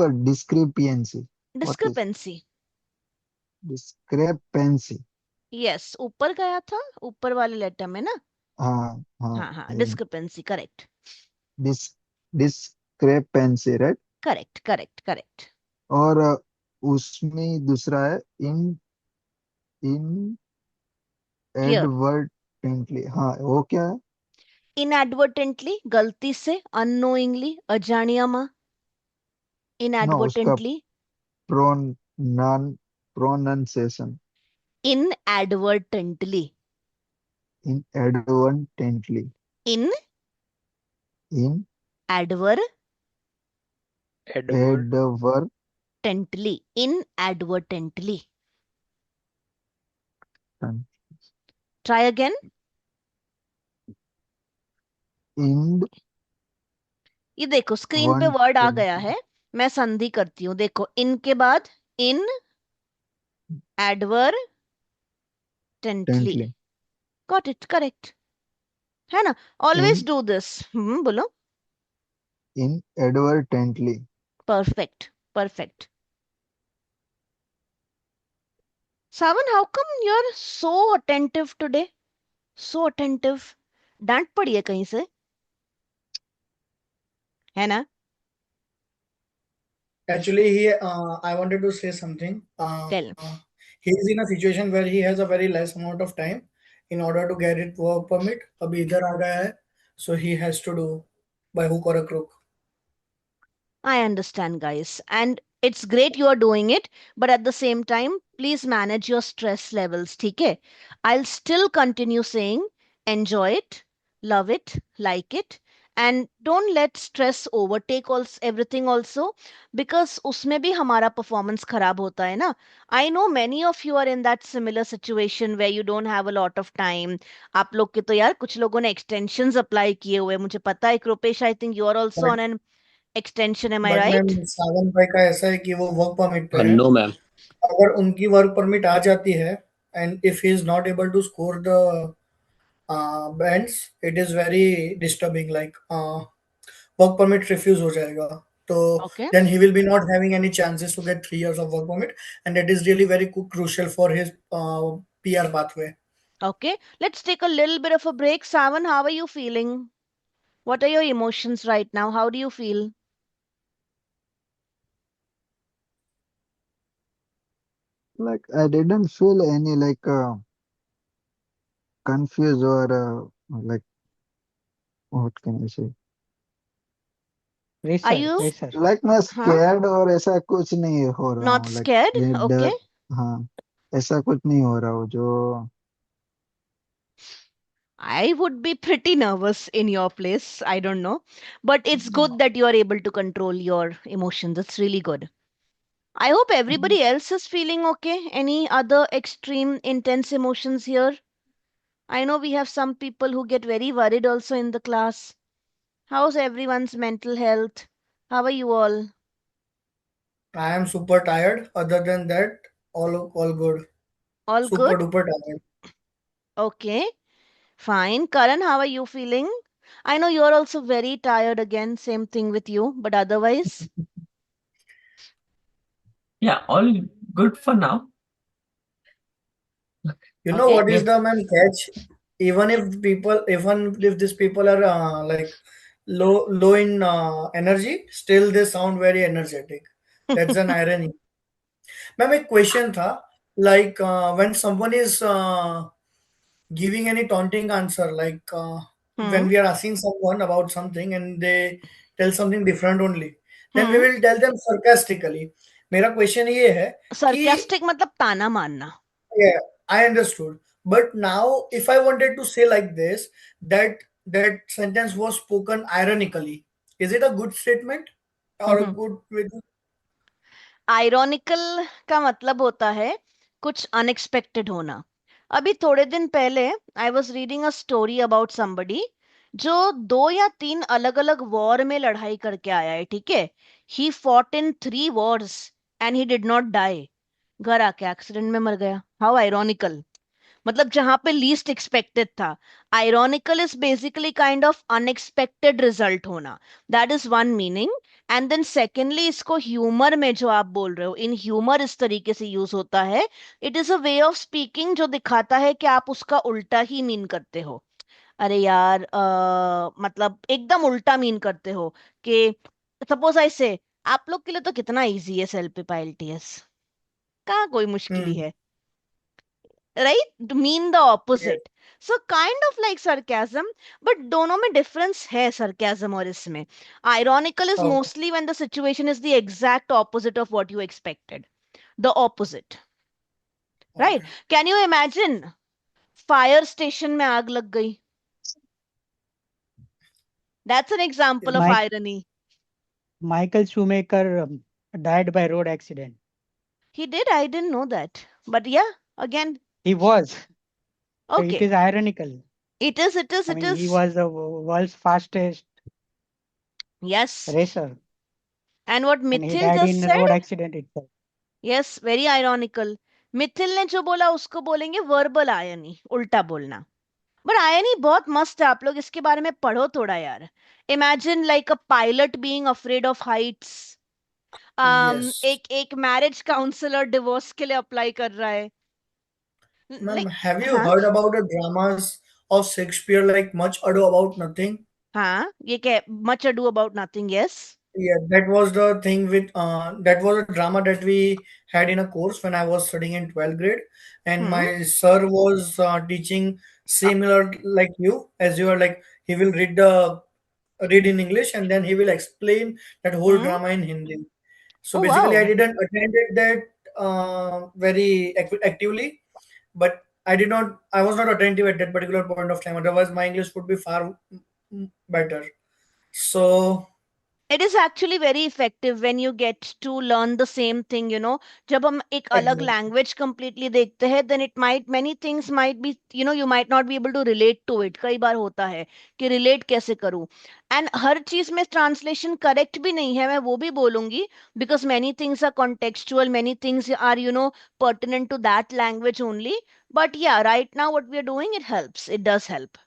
or discrepancy? What is Discrepancy. discrepancy? Yes, ऊपर गया था, ऊपर वाले letter में ना, हाँ हाँ, हाँ हाँ, discrepancy, correct, dis discrepancy, right? correct, correct, correct. और उसमें दूसरा है इन Here, एडवर्टेंटली, हाँ वो क्या है? inadvertently, गलती से, unknowingly, अजानियामा, नो, उसका inadvertently, pronunciation, inadvertently, inadvertently, in in adver Edward. tently, inadvertently. Try again. इन ये देखो स्क्रीन पे वर्ड आ गया है, मैं संधि करती हूँ, देखो इन के बाद inadvertently, got it, correct है ना, ऑलवेज डू दिस, बोलो, inadvertently. Perfect, perfect. Sawan, how come you are so attentive today, so attentive, डांट पड़ी है कहीं से, है ना? Actually, I wanted to say something. Tell. He is in a situation where he has a very less amount of time in order to get it work permit. अभी इधर आ गया है, so he has to do by hook or a crook. I understand, guys. And it's great you are doing it, but at the same time, please manage your stress levels, ठीक है? I'll still continue saying enjoy it, love it, like it, and don't let stress overtake also, everything also, because उसमें भी हमारा performance खराब होता है ना. I know many of you are in that similar situation where you don't have a lot of time. आप लोग के तो यार कुछ लोगों ने extensions apply किए हुए, मुझे पता है, Krupesh, I think you are also But on an extension, am I but ma'am, right? सावन भाई का ऐसा है कि वो वर्क परमिट पे है। No, ma'am. अगर उनकी वर्क परमिट आ जाती है and if he is not able to score the bands, it is very disturbing, like work permit refuse हो जाएगा, तो Okay. then he will be not having any chances to get 3 years of work permit, and that is really very crucial for his PR pathway. Okay. Let's take a little bit of a break. Savan, how are you feeling? What are your emotions right now? How do you feel? Like I didn't feel any like confused or like what can I say? Are Racer, you racer. Like मैं huh? Scared और ऐसा कुछ नहीं हो रहा Not हूँ like scared? ये Okay. डर हाँ ऐसा कुछ नहीं हो रहा हूँ जो I would be pretty nervous in your place. I don't know. But it's good that you are able to control your emotions. It's really good. I hope everybody else is feeling okay. Any other extreme intense emotions here? I know we have some people who get very worried also in the class. How's everyone's mental health? How are you all? I am super tired. Other than that, all good. All Super good? duper tired. Okay, fine. Karan, how are you feeling? I know you're also very tired again. Same thing with you, but otherwise, Yeah, all good for now. You know okay. what is Yeah. the main catch? Even if these people are like low in energy, still they sound very energetic. That's an irony. Ma'am एक question था like when someone is giving any taunting answer like when Hmm. we are asking someone about something and they tell something different only then we Hmm. will tell them sarcastically मेरा question ये है कि Sarcastic मतलब ताना मारना. yeah, I understood. But now, if I wanted to say like this, that sentence was spoken ironically, is it a good statement or a good way to? Ironical का मतलब होता है कुछ अनएक्सपेक्टेड होना. अभी थोड़े दिन पहले I was reading a story about somebody जो 2 या 3 अलग अलग वॉर में लड़ाई करके आया है. ठीक है. He fought in 3 wars and he did not die. घर आके एक्सीडेंट में मर गया. How ironical. मतलब जहां पे लीस्ट एक्सपेक्टेड था. Ironical is basically kind of unexpected result होना. That is one meaning. And then secondly इसको ह्यूमर में जो आप बोल रहे हो इन ह्यूमर इस तरीके से यूज होता है. It is a way of speaking जो दिखाता है कि आप उसका उल्टा ही मीन करते हो. अरे यार मतलब एकदम उल्टा मीन करते हो कि सपोज आई से आप लोग के लिए तो कितना इजी है सेल पे पाइल्टीएस. कहाँ कोई मुश्किल Hmm. है. right, to mean the Yes. opposite. So kind of like sarcasm, but दोनों में difference है sarcasm और इसमें. Ironical is Okay. mostly when the situation is the exact opposite of what you expected. The opposite. Right. Okay. Can you imagine fire station में आग लग गई. That's an example of Yes. Mike, irony. Michael Schumacher died by road accident. He did. I didn't know that. But yeah, again, He was. So it okay. is ironical. It is, it is, I it mean, he is. was the world's fastest Yes. racer, And what and he Mithil died just in a said, road accident itself. Yes very ironical. Mithil ने जो बोला उसको बोलेंगे verbal आयनी, उल्टा बोलना. But आयनी बहुत मस्त है. आप लोग इसके बारे में पढ़ो थोड़ा यार. Imagine like a pilot being afraid of Heights. Yes. एक एक मैरिज काउंसलर डिवोर्स के लिए अप्लाई कर रहा है. Ma'am, लाइक have you हाँ. heard about the dramas of Shakespeare like Much Ado About Nothing? हाँ ये क्या. Much ado about nothing. Yes. Yeah, that was the thing with that was a drama that we had in a course when I was studying in 12th grade, and hmm. my sir was teaching similar like you, as you are like he will read in English and then he will explain that whole hmm. drama in Hindi. So oh basically, I wow. didn't attend it that very actively, but I was not attentive at that particular point of time. Otherwise, my English would be far better. So it is actually very effective when you get to learn the same thing. जब हम एक अलग exactly. Language completely देखते हैं then it might many things might be you might not be able to relate to it. कई बार होता है कि रिलेट कैसे करूं. एंड हर चीज में ट्रांसलेशन करेक्ट भी नहीं है, मैं वो भी बोलूंगी. Because many things are contextual, many things are pertinent to that language only. But yeah right now what we are doing it helps, it does help.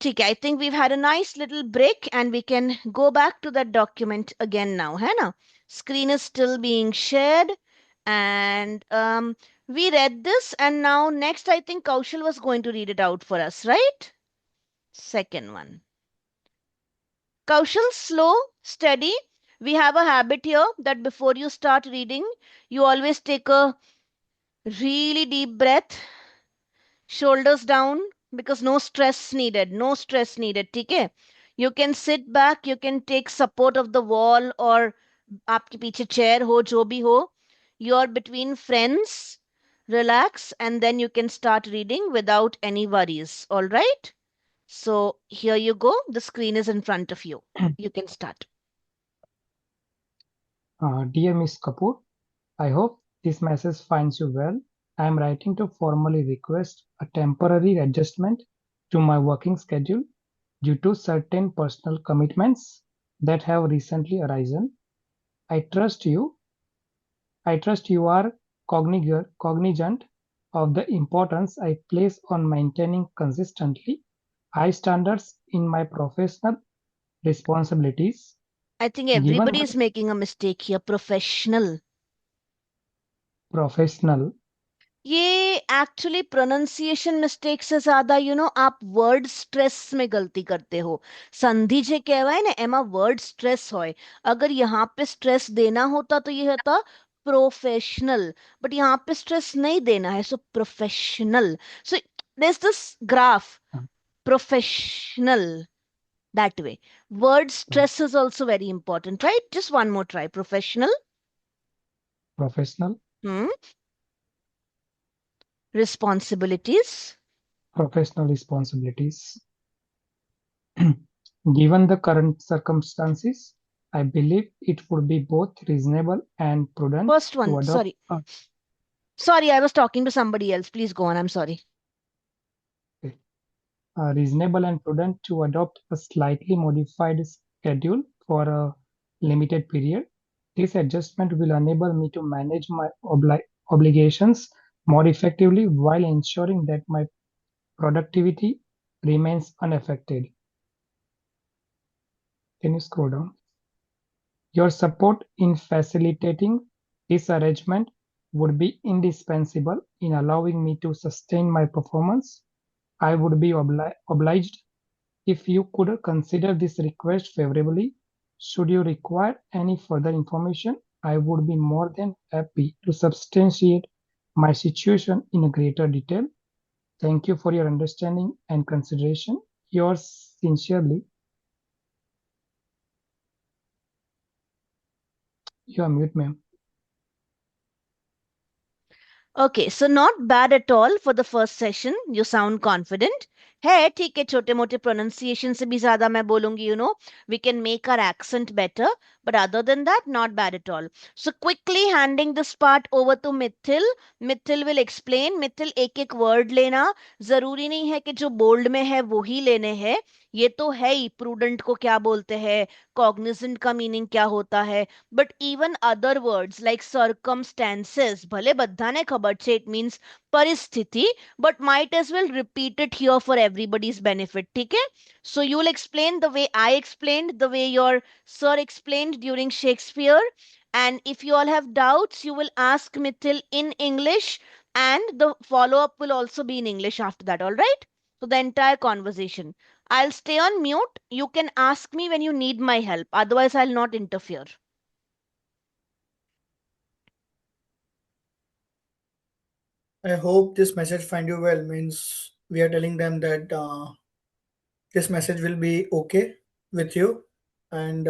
ठीक है. I think we've had a nice little break and we can go back to that document again now, है ना. Screen is still being shared and we read this and now next I think Kaushal was going to read it out for us, right? Second one. Kaushal, slow, steady. We have a habit here that before you start reading, You always take a really deep breath, shoulders down, because no stress needed. No stress needed. ठीक है? You can sit back, you can take support of the wall, or आपके पीछे chair हो, जो भी हो. You're between friends. Relax, and then you can start reading without any worries. All right? So here you go. The screen is in front of you. You can start. Dear Miss Kapoor, I hope this message finds you well. I am writing to formally request a temporary adjustment to my working schedule due to certain personal commitments that have recently arisen. I trust you. I trust you are cognizant of the importance I place on maintaining consistently high standards in my professional responsibilities. I think Given everybody the is making a mistake here. Professional. professional, ये actually pronunciation mistake से ज्यादा आप word stress में गलती करते हो. संधि जे कहेवाय ने एमा वर्ड स्ट्रेस होय. अगर यहाँ पे स्ट्रेस देना होता तो ये होता प्रोफेशनल, बट यहाँ पे स्ट्रेस नहीं देना है, सो professional. So there's this graph, professional, that way. Word stress is also very important, right? Just one more try. Professional. professional, Hmm. Responsibilities. professional responsibilities. Given the current circumstances, I believe it would be both reasonable and prudent First to one, adopt sorry. Sorry, I was talking to somebody else. Please go on. I'm sorry. reasonable and prudent to adopt a slightly modified schedule for a limited period. This adjustment will enable me to manage my obligations more effectively while ensuring that my productivity remains unaffected. Can you scroll down? Your support in facilitating this arrangement would be indispensable in allowing me to sustain my performance. I would be obliged if you could consider this request favorably. Should you require any further information, I would be more than happy to substantiate my situation in greater detail. Thank you for your understanding and consideration. Yours sincerely. You are mute, ma'am. Okay, so not bad at all for the first session. You sound confident. है ठीक है, छोटे मोटे pronunciation से भी ज्यादा मैं बोलूंगी, we can make our accent better, but other than that, not bad at all. So quickly handing this part over to Mithil. Mithil will explain. Mithil, एक एक word लेना. जरूरी नहीं है कि जो bold में है वो ही लेने हैं. ये तो है ही, prudent को क्या बोलते हैं, cognizant का meaning क्या होता है, but even other words like circumstances, भले बधाने खबर छे, it means परिस्थिति, but might as well repeat it here for everybody's benefit. ठीक है? So you'll explain the way I explained, the way your sir explained during Shakespeare, and if you all have doubts, you will ask Mithil in English, and the follow up will also be in English after that. All right? So the entire conversation. I'll stay on mute. You can ask me when you need my help. Otherwise, I'll not interfere. I hope this message find you well. Means we are telling them that this message will be okay with you, and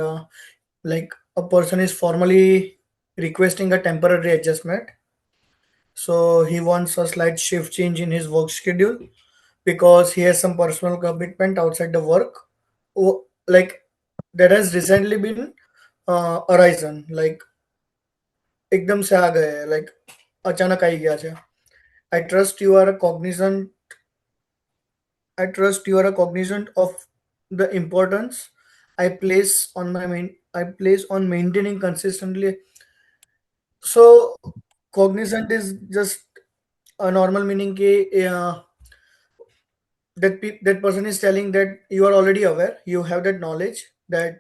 like a person is formally requesting a temporary adjustment. So he wants a slight shift change in his work schedule because he has some personal commitment outside the work. Like that has recently been arisen. Like एकदम से आ गए हैं, like अचानक आई गया છે. I trust you are a cognizant. I trust you are a cognizant of the importance I place on maintaining consistently. So cognizant is just a normal meaning कि that person is telling that you are already aware, you have that knowledge that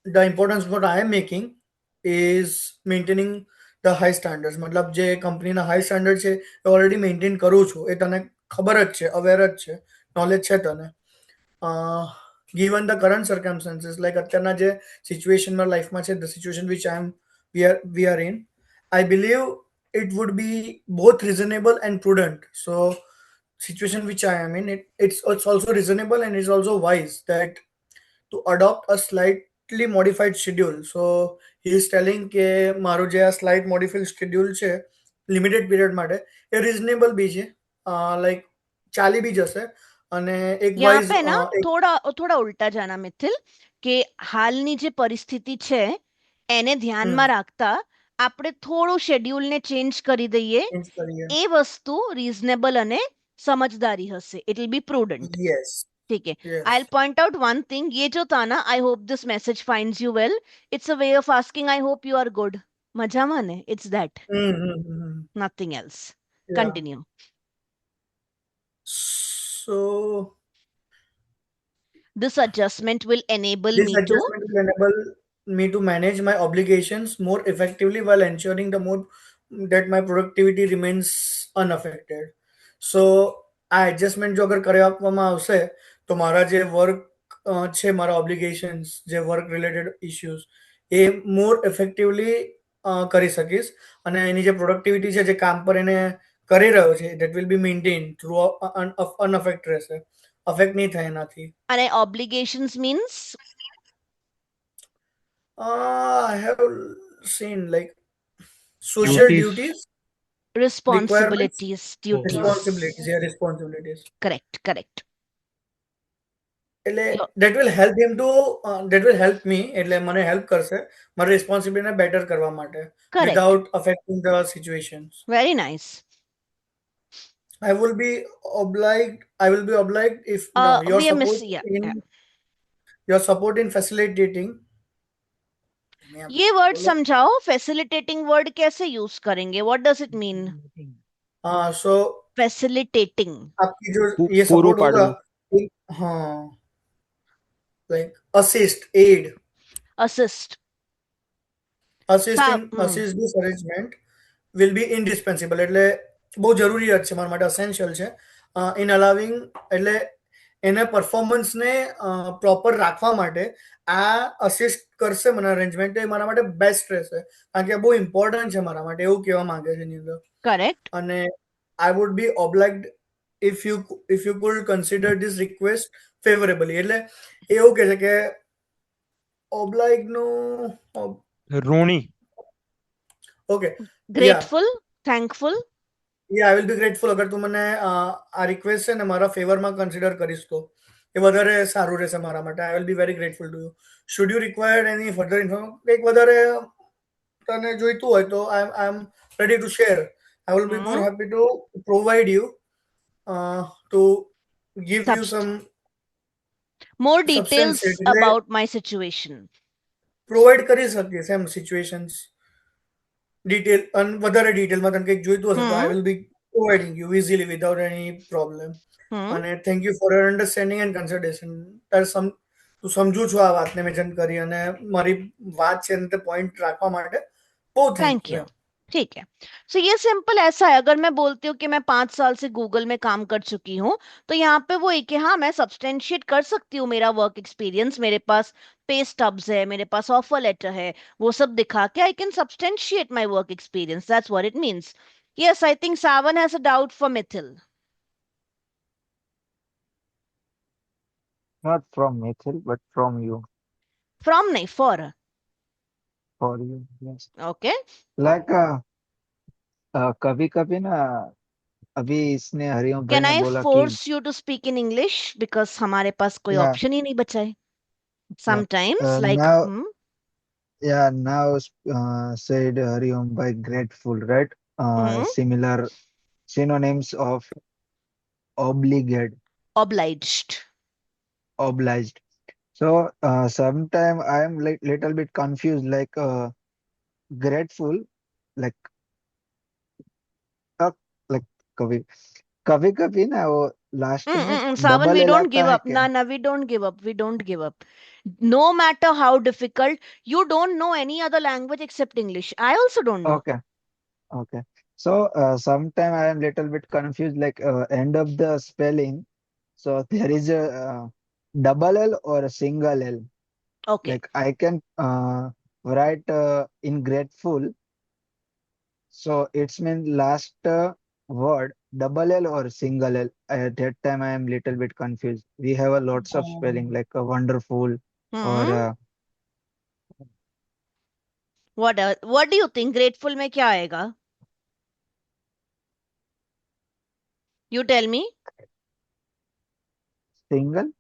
the importance what I am making is maintaining the high standards. मतलब જે કંપનીના high standard છે એ already maintain કરું છું, એ તને ખબર જ છે, અવેર જ છે, નોલેજ છે તને. given the current circumstances, like અત્યારના જે સિચ્યુએશનમાં લાઈફમાં છે, the situation which I am we are in, I believe it would be both reasonable and prudent. So situation which I am in, it's also reasonable and it's also wise that to adopt a slightly modified schedule. So he is telling કે મારું જે આ slight modified schedule છે limited period માટે એ reasonable બી છે, like ચાલી બી જશે અને એક यहाँ વાઇઝ पे ना थोड़ा थोड़ा उल्टा जाना मिथिल કે હાલની જે પરિસ્થિતિ છે એને ધ્યાનમાં રાખતા આપણે થોડું શેડ્યુલને ચેન્જ કરી દઈએ, ચેન્જ કરીએ. એ વસ્તુ રીઝનેબલ અને સમજદારી હશે. It will be prudent. Yes ठीक है. Yes I'll point out one thing. ये जो था ना, I hope this message finds you well. It's a way of asking, I hope you are good. મજામાં ને? It's that. Nothing else. Yeah. Continue. So This adjustment will enable this me to adjustment will enable me to manage my obligations more effectively while ensuring that my productivity remains unaffected. So આ adjustment જો અગર કરી આપવામાં આવશે તો મારા જે work છે, મારા ઓબ્લિગેશન્સ, જે વર્ક રિલેટેડ ઇશ્યુઝ એ મોર ઇફેક્ટિવલી કરી શકીશ અને એની જે પ્રોડક્ટિવિટી છે, જે કામ પર એને કરી રહ્યો છે, that will be maintained through unaffected રહેશે, અફેક્ટ નહીં થાય એનાથી. અને obligations means I have seen like social duties, responsibilities, duties. responsibilities, yeah, responsibilities. Correct. એટલે that will help him to that will help me, એટલે મને હેલ્પ કરશે મારી રિસ્પોન્સિબિલિટીને બેટર કરવા માટે Correct. without affecting the situations. Very nice. I will be obliged if your we are support your support in facilitating. ये word समझाओ. facilitating word कैसे use करेंगे? what does it mean? So facilitating आपकी जो ये पूरू सपोर्ट होगा, हाँ, like assist, aid, assist assist this arrangement will be indispensable. એટલે બહુ જરૂરિયાત છે મારા માટે, essential છે in allowing, એટલે એને પરફોર્મન્સને પ્રોપર રાખવા માટે આ અસિસ્ટ કરશે મને અરેન્જમેન્ટ, એ મારા માટે બેસ્ટ રહેશે કારણ કે બહુ ઇમ્પોર્ટન્ટ છે મારા માટે, એવું કહેવા માંગે છે એની અંદર. કરેક્ટ. અને I would be obliged if you could consider this request favorably. એટલે એવું કહે છે કે obliged નું ઋણી. Okay, grateful, thankful. Yeah, I will be grateful અગર તું મને આ રિક્વેસ્ટ છે ને મારા ફેવરમાં કન્સિડર કરીશ તો એ વધારે સારું રહેશે મારા માટે. I will be very grateful to you. Should you require any further information, એક વધારે તને જોઈતું હોય તો I am ready to share. I will be more happy to provide you to give you some more details about my situation. Provide કરી શકીશ એમ situations detail and વધારે ડિટેલમાં તને કંઈક જોઈતું હશે તો I will be providing you easily without any problem. અને thank you for your understanding and consideration. તું સમજુ છું આ વાતને મેન્શન કરી અને મારી વાત છે ને તે પોઈન્ટ રાખવા માટે બહુ થેન્ક યુ. ठीक है. सो ये सिंपल ऐसा है. अगर मैं बोलती हूँ कि मैं 5 साल से गूगल में काम कर चुकी हूँ, तो यहाँ पे वो एक हाँ मैं सब्सटेंशिएट कर सकती हूँ मेरा वर्क एक्सपीरियंस. मेरे पास पे स्टब्स है, मेरे पास ऑफर लेटर है, वो सब दिखा के I can substantiate my work experience. That's what it means. Yes, I think Savan has a doubt for Mithil. Not from Mithil, but from you. From nahi, for. For you, yes. Okay. Like कभी कभी ना अभी इसने हरिओम भाई Can ने I बोला कि force you to speak in English because हमारे पास कोई Yeah. ऑप्शन ही नहीं बचा है. Sometimes like now yeah now said Hariom by grateful, right? Similar synonyms of obliged, obliged. So sometime I am like little bit confused, like grateful, like कभी कभी कभी ना वो लास्ट में Savan, we double don't give है up. क्या? No, we don't give up. We don't give up. No matter how difficult, you don't know any other language except English. I also don't know. Okay. So sometime I am little bit confused, like end of the spelling. So there is a double L or a single L. Okay. Like I can write in grateful. So it's mean last word double L or single L. At that time I am little bit confused. We have a lots of spelling like a wonderful or Hmm. What do you think? Grateful में क्या आएगा? You tell me. single.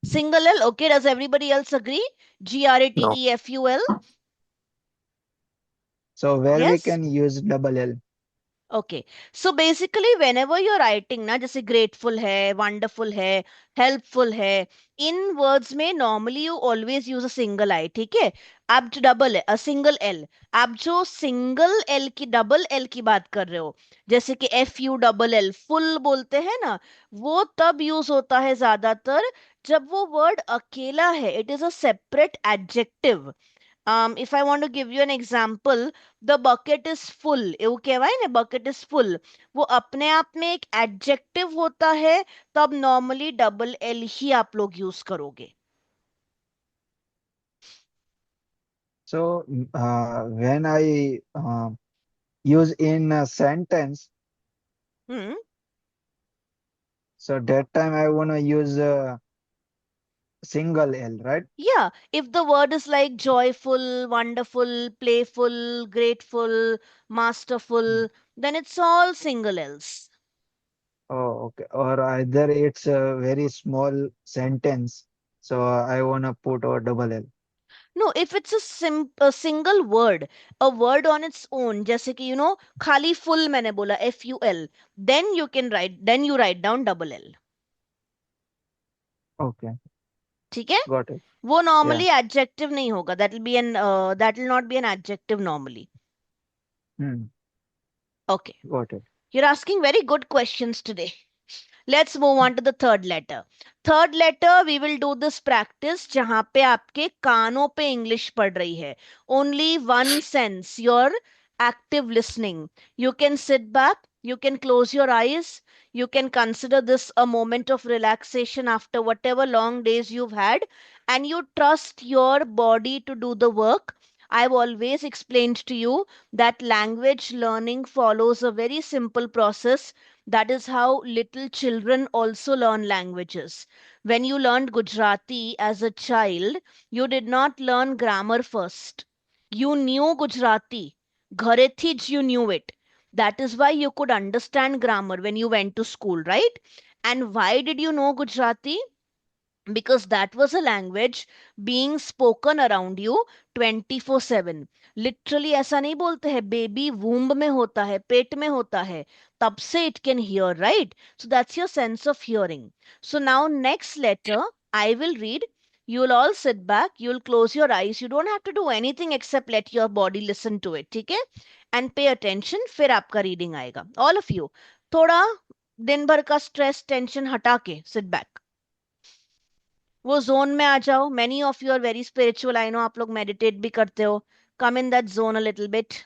Single L. Okay. Does everybody else agree? No. Grateful. So where we Yes. can use double L. Okay. So basically, whenever you're writing ना, जैसे grateful है, wonderful है, helpful है, in words में normally you always use a single I, ठीक है? अब जो double है, a single L. अब जो single L की double L की बात कर रहे हो, जैसे कि FULL, full बोलते हैं ना, वो तब use होता है ज्यादातर जब वो word अकेला है. It is a separate adjective. If I want to give you an example, the bucket is full. એવું કહેવાય ને bucket is full. वो अपने आप में एक adjective होता है, तब normally double L ही आप लोग use करोगे. So when I use in a sentence, Hmm. so that time I wanna use single L, right? Yeah, if the word is like joyful, wonderful, playful, grateful, masterful, then it's all single L's. Oh, okay. Or either it's a very small sentence, so I wanna put a double L. No, if it's a single word, a word on its own, जैसे कि खाली full मैंने बोला FUL, then you write down double L. Okay, ठीक है? got it. वो Yeah, normally adjective नहीं होगा. That will not be an adjective normally. Okay. got it. You're asking very good questions today. Let's move on to the third letter. Third letter, we will do this practice जहां पे आपके कानों पे English पढ़ रही है. Only one sense, your active listening. You can sit back, you can close your eyes, you can consider this a moment of relaxation after whatever long days you've had, and you trust your body to do the work. I've always explained to you that language learning follows a very simple process. That is how little children also learn languages. When you learned Gujarati as a child, you did not learn grammar first. You knew Gujarati. Gharethij, you knew it. That is why you could understand grammar when you went to school, right? And why did you know Gujarati? Because that was a language being spoken around you 24/7. Literally ऐसा नहीं बोलते हैं baby womb में होता है पेट में होता है तब से it can hear, right? So that's your sense of hearing. So now next letter I will read. You'll all sit back, you'll close your eyes, you don't have to do anything except let your body listen to it, ठीक है? And pay attention, फिर आपका reading आएगा. All of you, थोड़ा दिन भर का stress tension हटा के sit back. वो जोन में आ जाओ. Many of you are very spiritual. I know आप लोग meditate भी करते हो. Come in that zone a little bit.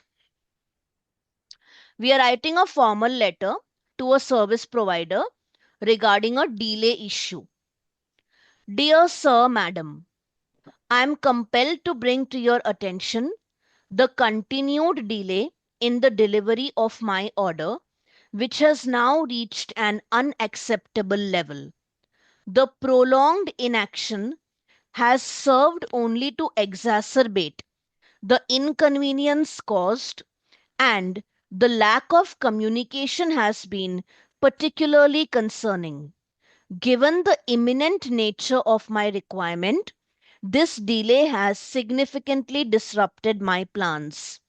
We are writing a formal letter to a service provider regarding a delay issue. Dear Sir, Madam, I am compelled to bring to your attention the continued delay in the delivery of my order, which has now reached an unacceptable level. The prolonged inaction has served only to exacerbate the inconvenience caused, and the lack of communication has been particularly concerning. Given the imminent nature of my requirement, this delay has significantly disrupted my plans.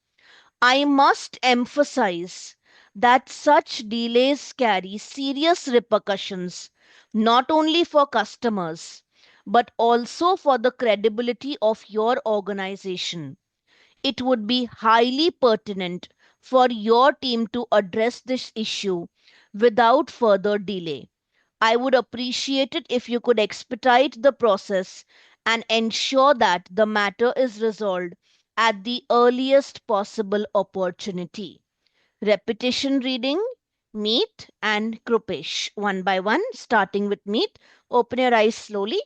I must emphasize that such delays carry serious repercussions not only for customers but also for the credibility of your organization. It would be highly pertinent for your team to address this issue without further delay. I would appreciate it if you could expedite the process and ensure that the matter is resolved at the earliest possible opportunity. Repetition reading Meet and Krupesh. One by one, starting with Meet. Open your eyes slowly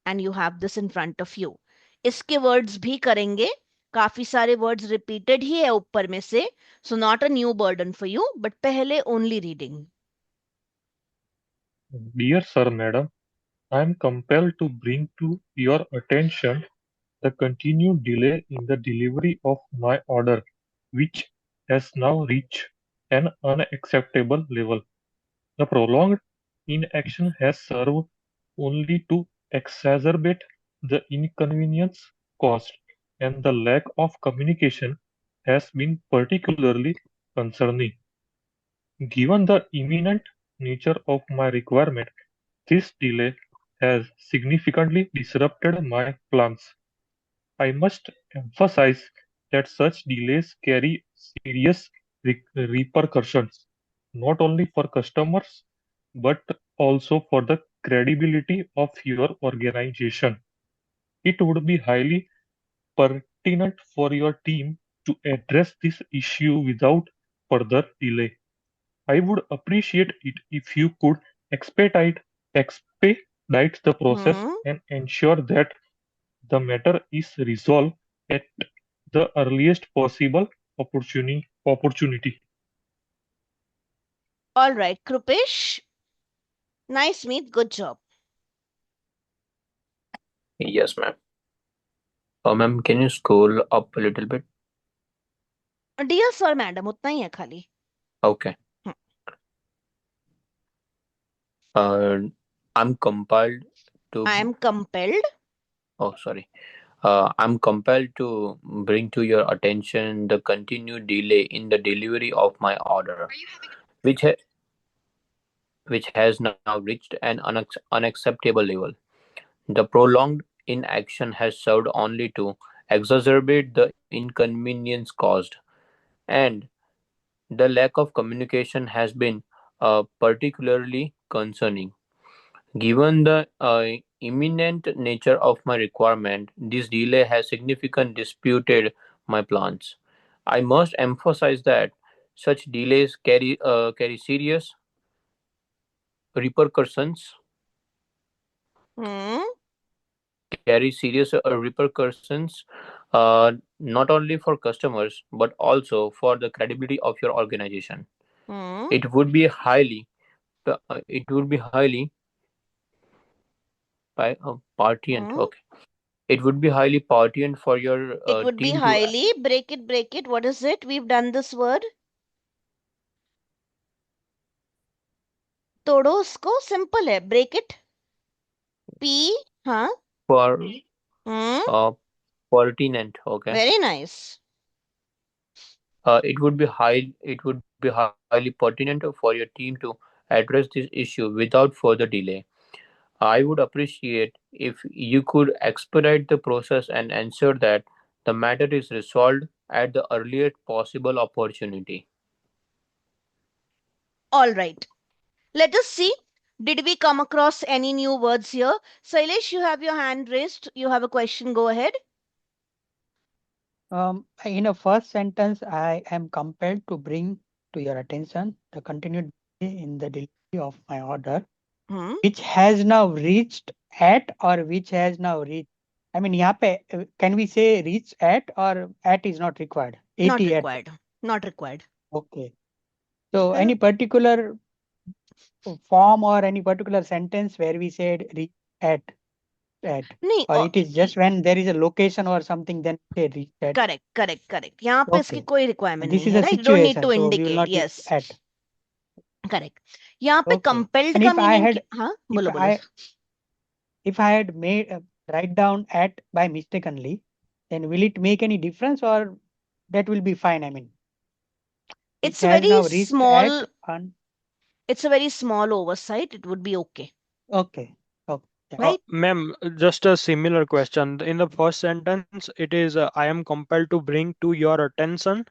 and you have this in front of you. इसके words भी करेंगे काफी सारे words repeated ही है ऊपर में से, so not a new burden for you, but पहले only reading. Dear Sir, Madam, I am compelled to bring to your attention the continued delay in the delivery of my order, which has now reached an unacceptable level. The prolonged inaction has served only to exacerbate the inconvenience caused, and the lack of communication has been particularly concerning. Given the imminent nature of my requirement, this delay has significantly disrupted my plans. I must emphasize that such delays carry serious repercussions, not only for customers, but also for the credibility of your organization. It would be highly pertinent for your team to address this issue without further delay. I would appreciate it if you could expedite the process and ensure that the matter is resolved at the earliest possible opportunity. All right, Krupesh. Nice meet. Good job. Yes, ma'am. Ma'am, can you scroll up a little bit? Dear sir, madam, उतना ही है खाली. Okay. I'm compelled to. I am compelled. Oh, sorry. I'm compelled to bring to your attention the continued delay in the delivery of my order, which ha- which has now reached an unacceptable level. The prolonged inaction has served only to exacerbate the inconvenience caused, and the lack of communication has been particularly concerning. Given the imminent nature of my requirement, this delay has significantly disputed my plans. I must emphasize that such delays carry serious repercussions. Hmm. Carry serious repercussions, not only for customers but also for the credibility of your organization. Hmm. It would be highly, it would be highly partient. Hmm. Okay, it would be highly partient for your It would be team to. highly. Break it, break it. What is it? We've done this word. तोड़ो उसको. Simple है. Break it. P. हाँ. For Hmm. pertinent. Okay. Very nice. It would be highly pertinent for your team to address this issue without further delay. I would appreciate if you could expedite the process and ensure that the matter is resolved at the earliest possible opportunity. All right. Let us see. Did we come across any new words here? Sailesh, you have your hand raised. You have a question. Go ahead. In a first sentence, I am compelled to bring to your attention the continued delay in the delivery of my order, Hmm. which has now reached at or which has now reached. I mean, यहाँ पे can we say reach at or at is not required? Not 80 at. required. Not required. Okay. So any particular form or any particular sentence where we said reach at? नहीं. Or it is just when there is a location or something, then say reach at. Correct, correct, correct. यहाँ पे इसकी Okay. कोई requirement This नहीं is है, a right? You don't need situation, to so we will indicate. not use Yes. at. Correct. यहाँ पे Okay. compelled And का if I meaning had, हाँ if बोलो बोलो. if I had made write down at by mistakenly, then will it make any difference or that will be fine? I mean, It's it has very now reached small. at on. It's a very small oversight. It would be okay. Okay. Okay. Yeah. Right? Ma'am, just a similar question. In the first sentence, it is I am compelled to bring to your attention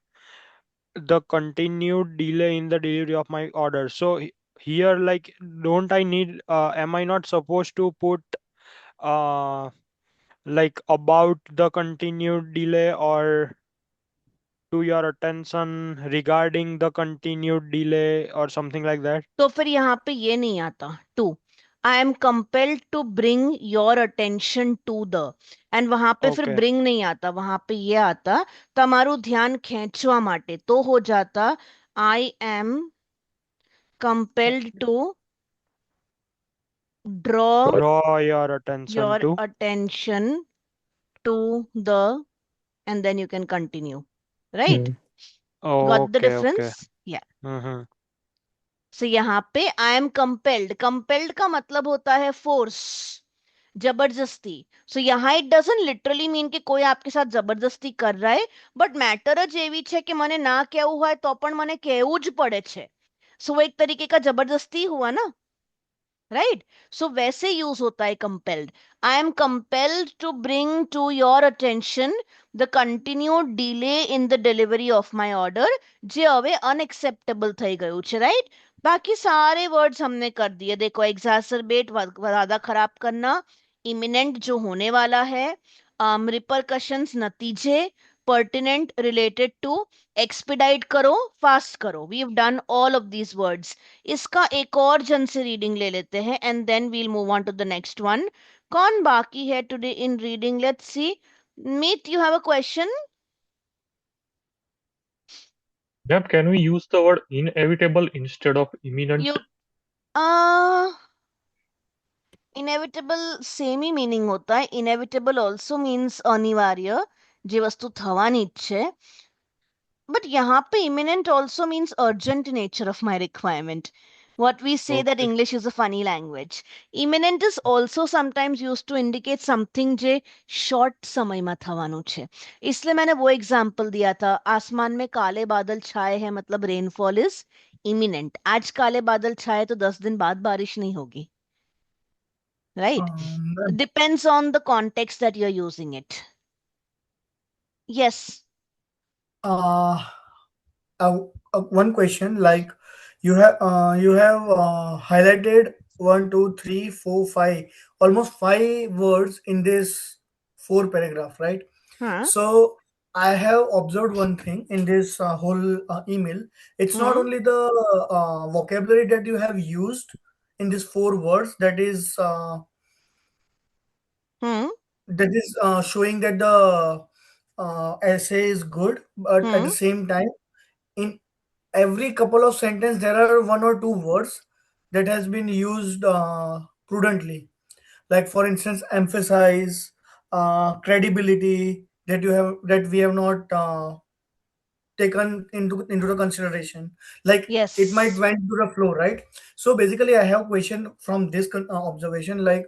the continued delay in the delivery of my order. So here, like, don't I need, am I not supposed to put like about the continued delay or to your attention regarding the continued delay or something like that? तो फिर यहाँ पे ये नहीं आता. To. I am compelled to bring your attention to the, and वहां पे फिर Okay. ब्रिंग नहीं आता, वहां पे ये आता તમારું ध्यान ખેંચવા માટે, तो हो जाता I am compelled to draw Draw your attention your to. attention to the, and then you can continue, right? Got the Okay, okay. difference? Yeah. Mm-hmm. So यहाँ पे I am compelled, compelled का मतलब होता है force, जबरदस्ती. So यहाँ it doesn't literally mean कि कोई आपके साथ जबरदस्ती कर रहा है, but matter જ એવી છે કે મને ના કહેવું હોય તો પણ મને કહેવું જ પડે છે. So वो एक तरीके का जबरदस्ती हुआ ना, राइट? सो वैसे यूज होता है compelled. I am compelled to bring to your attention the continued delay in the delivery of my order, જે હવે અનએક્સેપ્ટેબल થઈ ગયું છે, રાइट? बाकी सारे वर्ड्स हमने कर दिए. देखो, एग्जैसरबेट ज्यादा खराब करना, इमिनेंट जो होने वाला है, रिपरकशंस नतीजे, पर्टिनेंट रिलेटेड टू, एक्सपीडाइट करो, फास्ट करो. We have done all of these words. इसका एक और जन से रीडिंग ले लेते हैं and then we'll move on to the next one. कौन बाकी है today in reading? Let's see. Meet, you have a question? Ma'am, can we use the word inevitable instead of imminent? You inevitable same he meaning होता है. inevitable also means अनिवार्य, जे वस्तु थवानी જ છે. But यहाँ पे imminent also means urgent nature of my requirement. What we say that Okay. English is a funny language. Imminent is also sometimes used to indicate something J short समय में थवानु छे. इसलिए मैंने वो एग्जाम्पल दिया था, आसमान में काले बादल छाए हैं मतलब रेनफॉल इज इमिनेंट. आज काले बादल छाए तो 10 दिन बाद बारिश नहीं होगी, right? Depends on the context that you're using it. Yes. uh, one question, like you have highlighted 1, 2, 3, 4, 5, almost 5 words in this 4 paragraph, right? Huh? So I have observed one thing in this whole email. It's not only the vocabulary that you have used in these 4 words that is showing that the essay is good, but at the same time, in every couple of sentence there are 1 or 2 words that has been used prudently, like for instance emphasize, credibility, that we have not taken into the consideration, like Yes. it might went to the flow, right? So basically I have question from this observation, like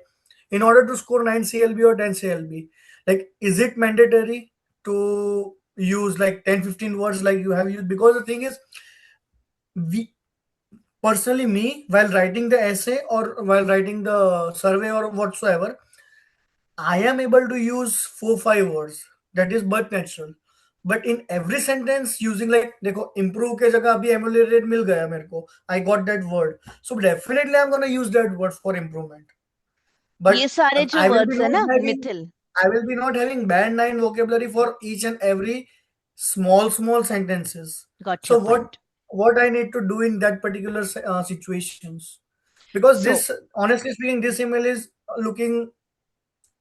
in order to score 9 CLB or 10 CLB, like is it mandatory to use like 10-15 words like you have used? Because the thing is, we personally, me, while writing the essay or while writing the survey or whatsoever, I am able to use 4-5 words, that is but natural. But in every sentence using like देखो improve के जगह अभी ameliorate मिल गया मेरे को, I got that word, so definitely I'm gonna use that word for improvement. But ये सारे जो I will be वर्ड्स है not ना having Mithil, I will be not having band 9 vocabulary for each and every small sentences. got So your point. what I need to do in that particular situations? Because So, this, honestly speaking, this email is looking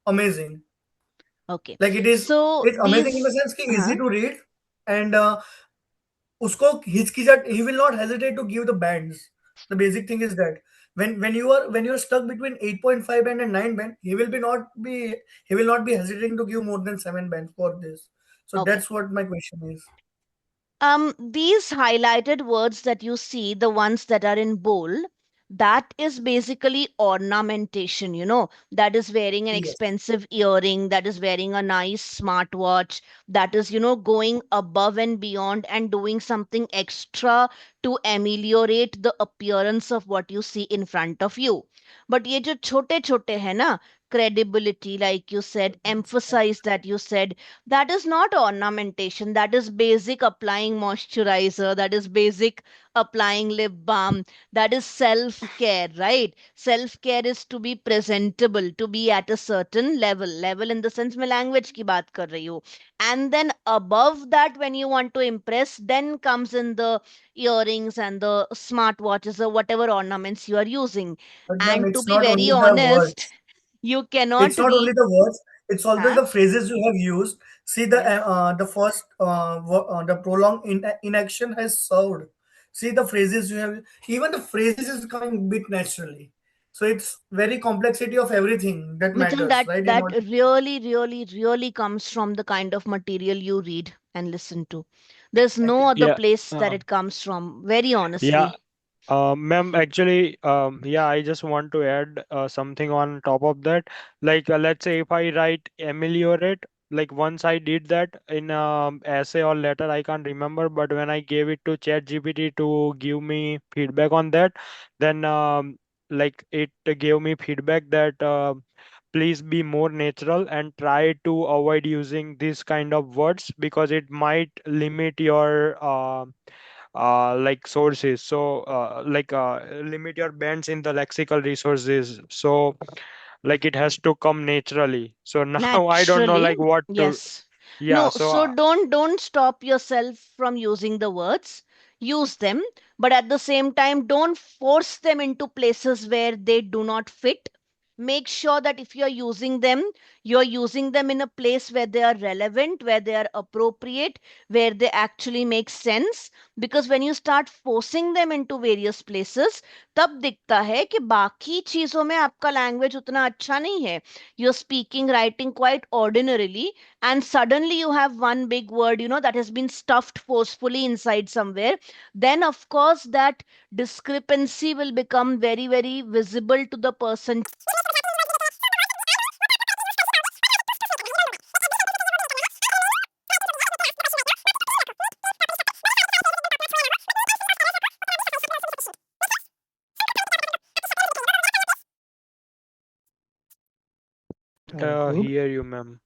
amazing. okay. Like So it's amazing in the these, sense कि easy to read, and उसको हिचकिचाहट, he will not hesitate to give the bands. The basic thing is that when you are stuck between 8.5 band and 9 band, he will not be hesitating to give more than 7 bands for this. So okay. that's what my question is. These highlighted words that you see, the ones that are in bold, that is basically ornamentation, that is wearing an Yes. expensive earring, that is wearing a nice smartwatch, that is, going above and beyond and doing something extra to ameliorate the appearance of what you see in front of you. But ये जो छोटे छोटे है ना, credibility, like you said, emphasize that you said, that is not ornamentation. That is basic applying moisturizer. That is basic applying lip balm. That is self care, right? Self care is to be presentable, to be at a certain level. Level in the sense में language की बात कर रही हूँ. And then above that, when you want to impress, then comes in the earrings and the smartwatches or whatever ornaments you are using. But ma'am, And to it's be not very only the honest, words. you cannot It's not only read. the words. It's also Huh? the phrases you have used. See Yes. the first the prolonged inaction has served. See the phrases you have. Even the phrases is coming bit naturally. So it's very complexity of everything that Mithun, matters, that right? In that order. really comes from the kind of material you read and listen to. There's no Exactly. other Yeah. place that it comes from, very Yeah. honestly. Ma'am, actually, yeah, I just want to add something on top of that. Like, let's say if I write ameliorate, like once I did that in essay or letter, I can't remember, but when I gave it to ChatGPT to give me feedback on that, then like it gave me feedback that please be more natural and try to avoid using this kind of words because it might limit your like sources, so limit your bands in the lexical resources, so like it has to come naturally. So now I don't know Naturally, like what to. yes. Yeah, No, so so don't stop yourself from using the words. Use them, but at the same time, don't force them into places where they do not fit. Make sure that if you're using them in a place where they are relevant, where they are appropriate, where they actually make sense. Because when you start forcing them into various places, तब दिखता है कि बाकी चीजों में आपका language उतना अच्छा नहीं है. You're speaking, writing quite ordinarily, and suddenly you have one big word, that has been stuffed forcefully inside somewhere. Then, of course, that discrepancy will become very, very visible to the person. hear Good. you, ma'am.